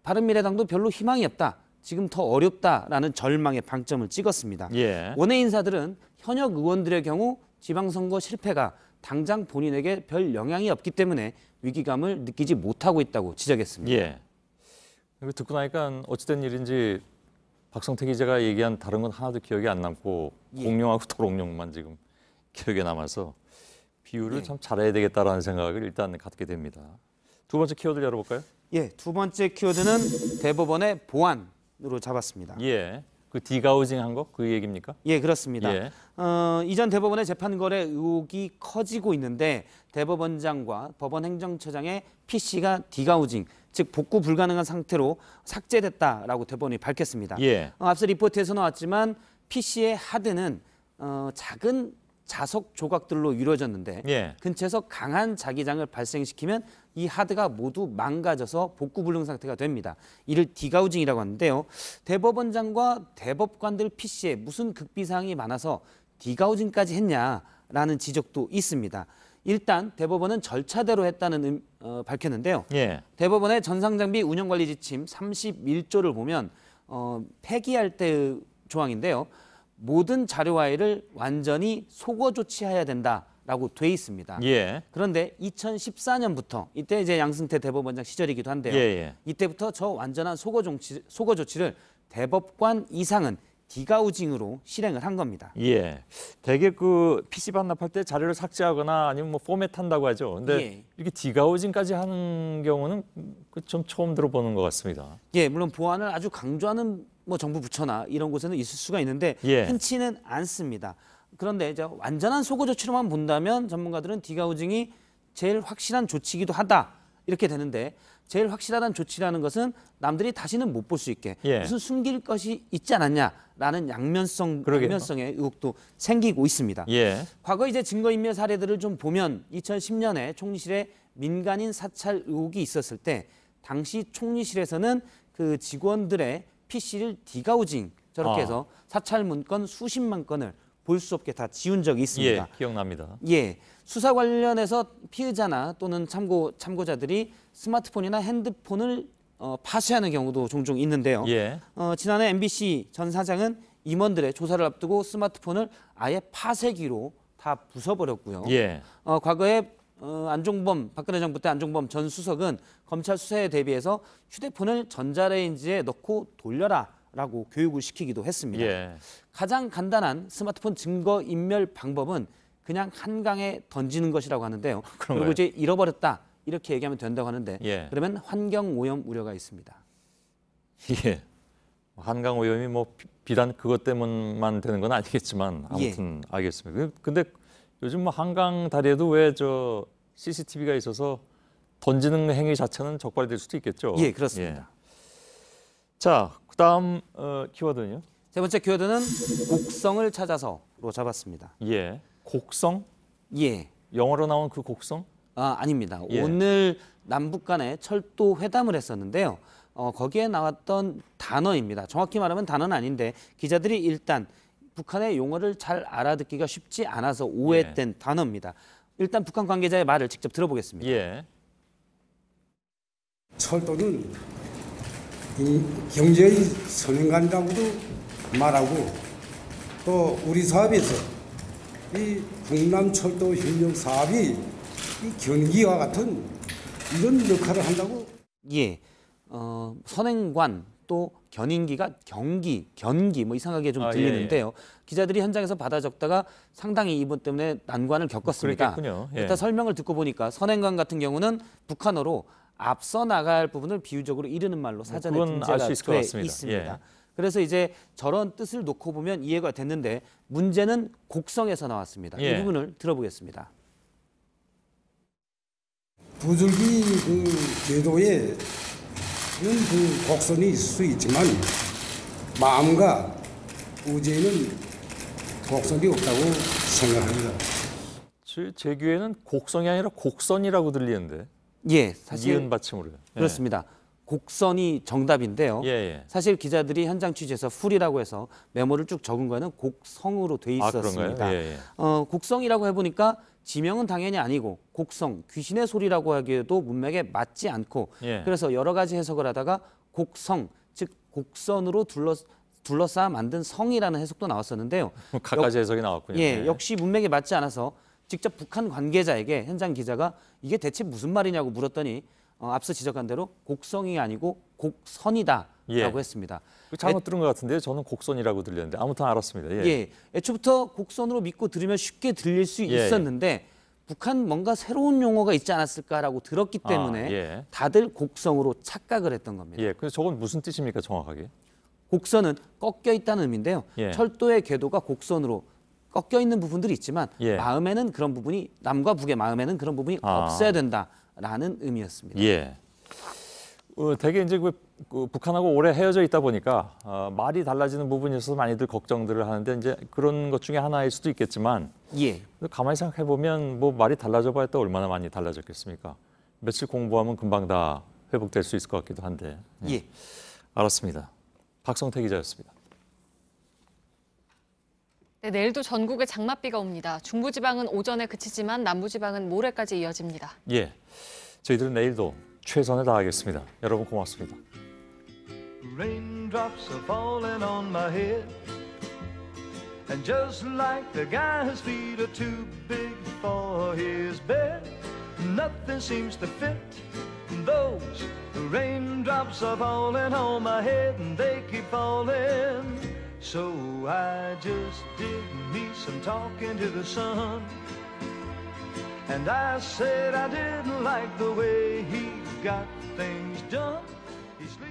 바른미래당도 별로 희망이 없다. 지금 더 어렵다라는 절망의 방점을 찍었습니다. 원외 인사들은 현역 의원들의 경우 지방선거 실패가 당장 본인에게 별 영향이 없기 때문에 위기감을 느끼지 못하고 있다고 지적했습니다. 듣고 나니까 어찌된 일인지 박성태 기자가 얘기한 다른 건 하나도 기억이 안 남고 공룡하고 도롱뇽만 지금 기억에 남아서 비유를 참 잘해야 되겠다라는 생각을 일단 갖게 됩니다. 두 번째 키워드 열어볼까요? 두 번째 키워드는 대법원의 보완으로 잡았습니다. 그 디가우징한 거 그 얘기입니까? 그렇습니다. 이전 대법원의 재판거래 의혹이 커지고 있는데 대법원장과 법원행정처장의 PC가 디가우징, 즉 복구 불가능한 상태로 삭제됐다라고 대법원이 밝혔습니다. 앞서 리포트에서 나왔지만 PC의 하드는 작은 자석 조각들로 이루어졌는데 근처에서 강한 자기장을 발생시키면 이 하드가 모두 망가져서 복구 불능 상태가 됩니다. 이를 디가우징이라고 하는데요. 대법원장과 대법관들 PC에 무슨 극비사항이 많아서 디가우징까지 했냐라는 지적도 있습니다. 일단 대법원은 절차대로 했다는 밝혔는데요. 대법원의 전상장비 운영관리 지침 31조를 보면 폐기할 때의 조항인데요. 모든 자료 파일을 완전히 소거 조치해야 된다라고 돼 있습니다. 그런데 2014년부터 이때 이제 양승태 대법원장 시절이기도 한데요. 이때부터 저 완전한 소거 조치를 대법관 이상은 디가우징으로 실행을 한 겁니다. 예, 대개 그 PC 반납할 때 자료를 삭제하거나 아니면 뭐 포맷한다고 하죠. 근데 예. 이렇게 디가우징까지 하는 경우는 좀 처음 들어보는 것 같습니다. 예, 물론 보안을 아주 강조하는 뭐 정부 부처나 이런 곳에는 있을 수가 있는데 예. 흔치는 않습니다. 그런데 이제 완전한 소거 조치로만 본다면 전문가들은 디가우징이 제일 확실한 조치이기도 하다 이렇게 되는데 제일 확실한 조치라는 것은 남들이 다시는 못 볼 수 있게 예. 무슨 숨길 것이 있지 않았냐라는 양면성의 의혹도 생기고 있습니다. 예. 과거 이제 증거인멸 사례들을 좀 보면 2010년에 총리실에 민간인 사찰 의혹이 있었을 때 당시 총리실에서는 그 직원들의 PC를 디가우징 저렇게 해서 사찰 문건 수십만 건을 볼 수 없게 다 지운 적이 있습니다. 예, 기억납니다. 예, 수사 관련해서 피의자나 또는 참고자들이 스마트폰이나 핸드폰을 파쇄하는 경우도 종종 있는데요. 예. 지난해 MBC 전 사장은 임원들의 조사를 앞두고 스마트폰을 아예 파쇄기로 다 부숴버렸고요. 예. 과거에 박근혜 정부 때 안종범 전 수석은 검찰 수사에 대비해서 휴대폰을 전자레인지에 넣고 돌려라라고 교육을 시키기도 했습니다. 예. 가장 간단한 스마트폰 증거인멸 방법은 그냥 한강에 던지는 것이라고 하는데요. 그런가요? 그리고 이제 잃어버렸다 이렇게 얘기하면 된다고 하는데 예. 그러면 환경 오염 우려가 있습니다. 예. 한강 오염이 뭐 비단 그것 때문만 되는 건 아니겠지만 아무튼 알겠습니다. 근데 요즘 뭐 한강 다리에도 왜 저 CCTV가 있어서 던지는 행위 자체는 적발될 수도 있겠죠. 예, 그렇습니다. 예. 자, 그다음 키워드는요? 세 번째 키워드는 곡성을 찾아서로 잡았습니다. 예. 곡성? 예. 영어로 나온 그 곡성? 아닙니다. 예. 오늘 남북 간에 철도 회담을 했었는데요. 거기에 나왔던 단어입니다. 정확히 말하면 단어는 아닌데 기자들이 일단 북한의 용어를 잘 알아듣기가 쉽지 않아서 오해된 단어입니다. 일단 북한 관계자의 말을 직접 들어보겠습니다. 예. 철도는 경제의 선행관이라고도 말하고 또 우리 사업에서 이 북남철도 협력 사업이 이 경기와 같은 이런 역할을 한다고. 예, 선행관 또 견인기가 견기 뭐 이상하게 좀 들리는데요. 기자들이 현장에서 받아 적다가 상당히 이번 때문에 난관을 겪었습니다. 그랬겠군요. 예. 일단 설명을 듣고 보니까 선행관 같은 경우는 북한어로 앞서 나갈 부분을 비유적으로 이르는 말로 사전에 등재가 돼 있습니다. 예. 그래서 이제 저런 뜻을 놓고 보면 이해가 됐는데 문제는 곡성에서 나왔습니다. 예. 이 부분을 들어보겠습니다. 부줄기 그 궤도에는 그 곡선이 있을 수 있지만 마음과 의지에는 곡선이 없다고 생각합니다. 제 귀에는 곡성이 아니라 곡선이라고 들리는데. 예, 사실 이은 받침으로요. 그렇습니다. 곡선이 정답인데요. 사실 기자들이 현장 취재에서 풀이라고 해서 메모를 쭉 적은 거는 곡성으로 돼 있었습니다. 곡성이라고 해보니까 지명은 당연히 아니고 곡성, 귀신의 소리라고 하기에도 문맥에 맞지 않고 그래서 여러 가지 해석을 하다가 곡성, 즉 곡선으로 둘러싸 만든 성이라는 해석도 나왔었는데요. 각가지 해석이 나왔군요. 예, 역시 문맥에 맞지 않아서 직접 북한 관계자에게 현장 기자가 이게 대체 무슨 말이냐고 물었더니 앞서 지적한 대로 곡성이 아니고 곡선이다라고 했습니다. 잘못 들은 것 같은데요. 저는 곡선이라고 들렸는데 아무튼 알았습니다. 예, 애초부터 곡선으로 믿고 들으면 쉽게 들릴 수 있었는데 북한 뭔가 새로운 용어가 있지 않았을까라고 들었기 때문에 다들 곡성으로 착각을 했던 겁니다. 예, 그래서 저건 무슨 뜻입니까 정확하게? 곡선은 꺾여 있다는 의미인데요. 철도의 궤도가 곡선으로 꺾여 있는 부분들이 있지만 마음에는 그런 부분이 남과 북의 마음에는 그런 부분이 없어야 된다라는 의미였습니다. 예. 되게 이제 그 북한하고 오래 헤어져 있다 보니까 말이 달라지는 부분이 있어서 많이들 걱정들을 하는데 이제 그런 것 중에 하나일 수도 있겠지만 가만히 생각해 보면 뭐 말이 달라져봐야 또 얼마나 많이 달라졌겠습니까? 며칠 공부하면 금방 다 회복될 수 있을 것 같기도 한데. 알았습니다. 박성태 기자였습니다. 네, 내일도 전국에 장맛비가 옵니다. 중부지방은 오전에 그치지만 남부지방은 모레까지 이어집니다. 예, 저희들은 내일도 최선을 다하겠습니다. 여러분 고맙습니다. Raindrops are falling on my head, and just like the guy whose feet are too big for his bed, nothing seems to fit. Those raindrops are falling on my head, and they keep falling. So I just did me some talking to the sun. And I said I didn't like the way he got things done.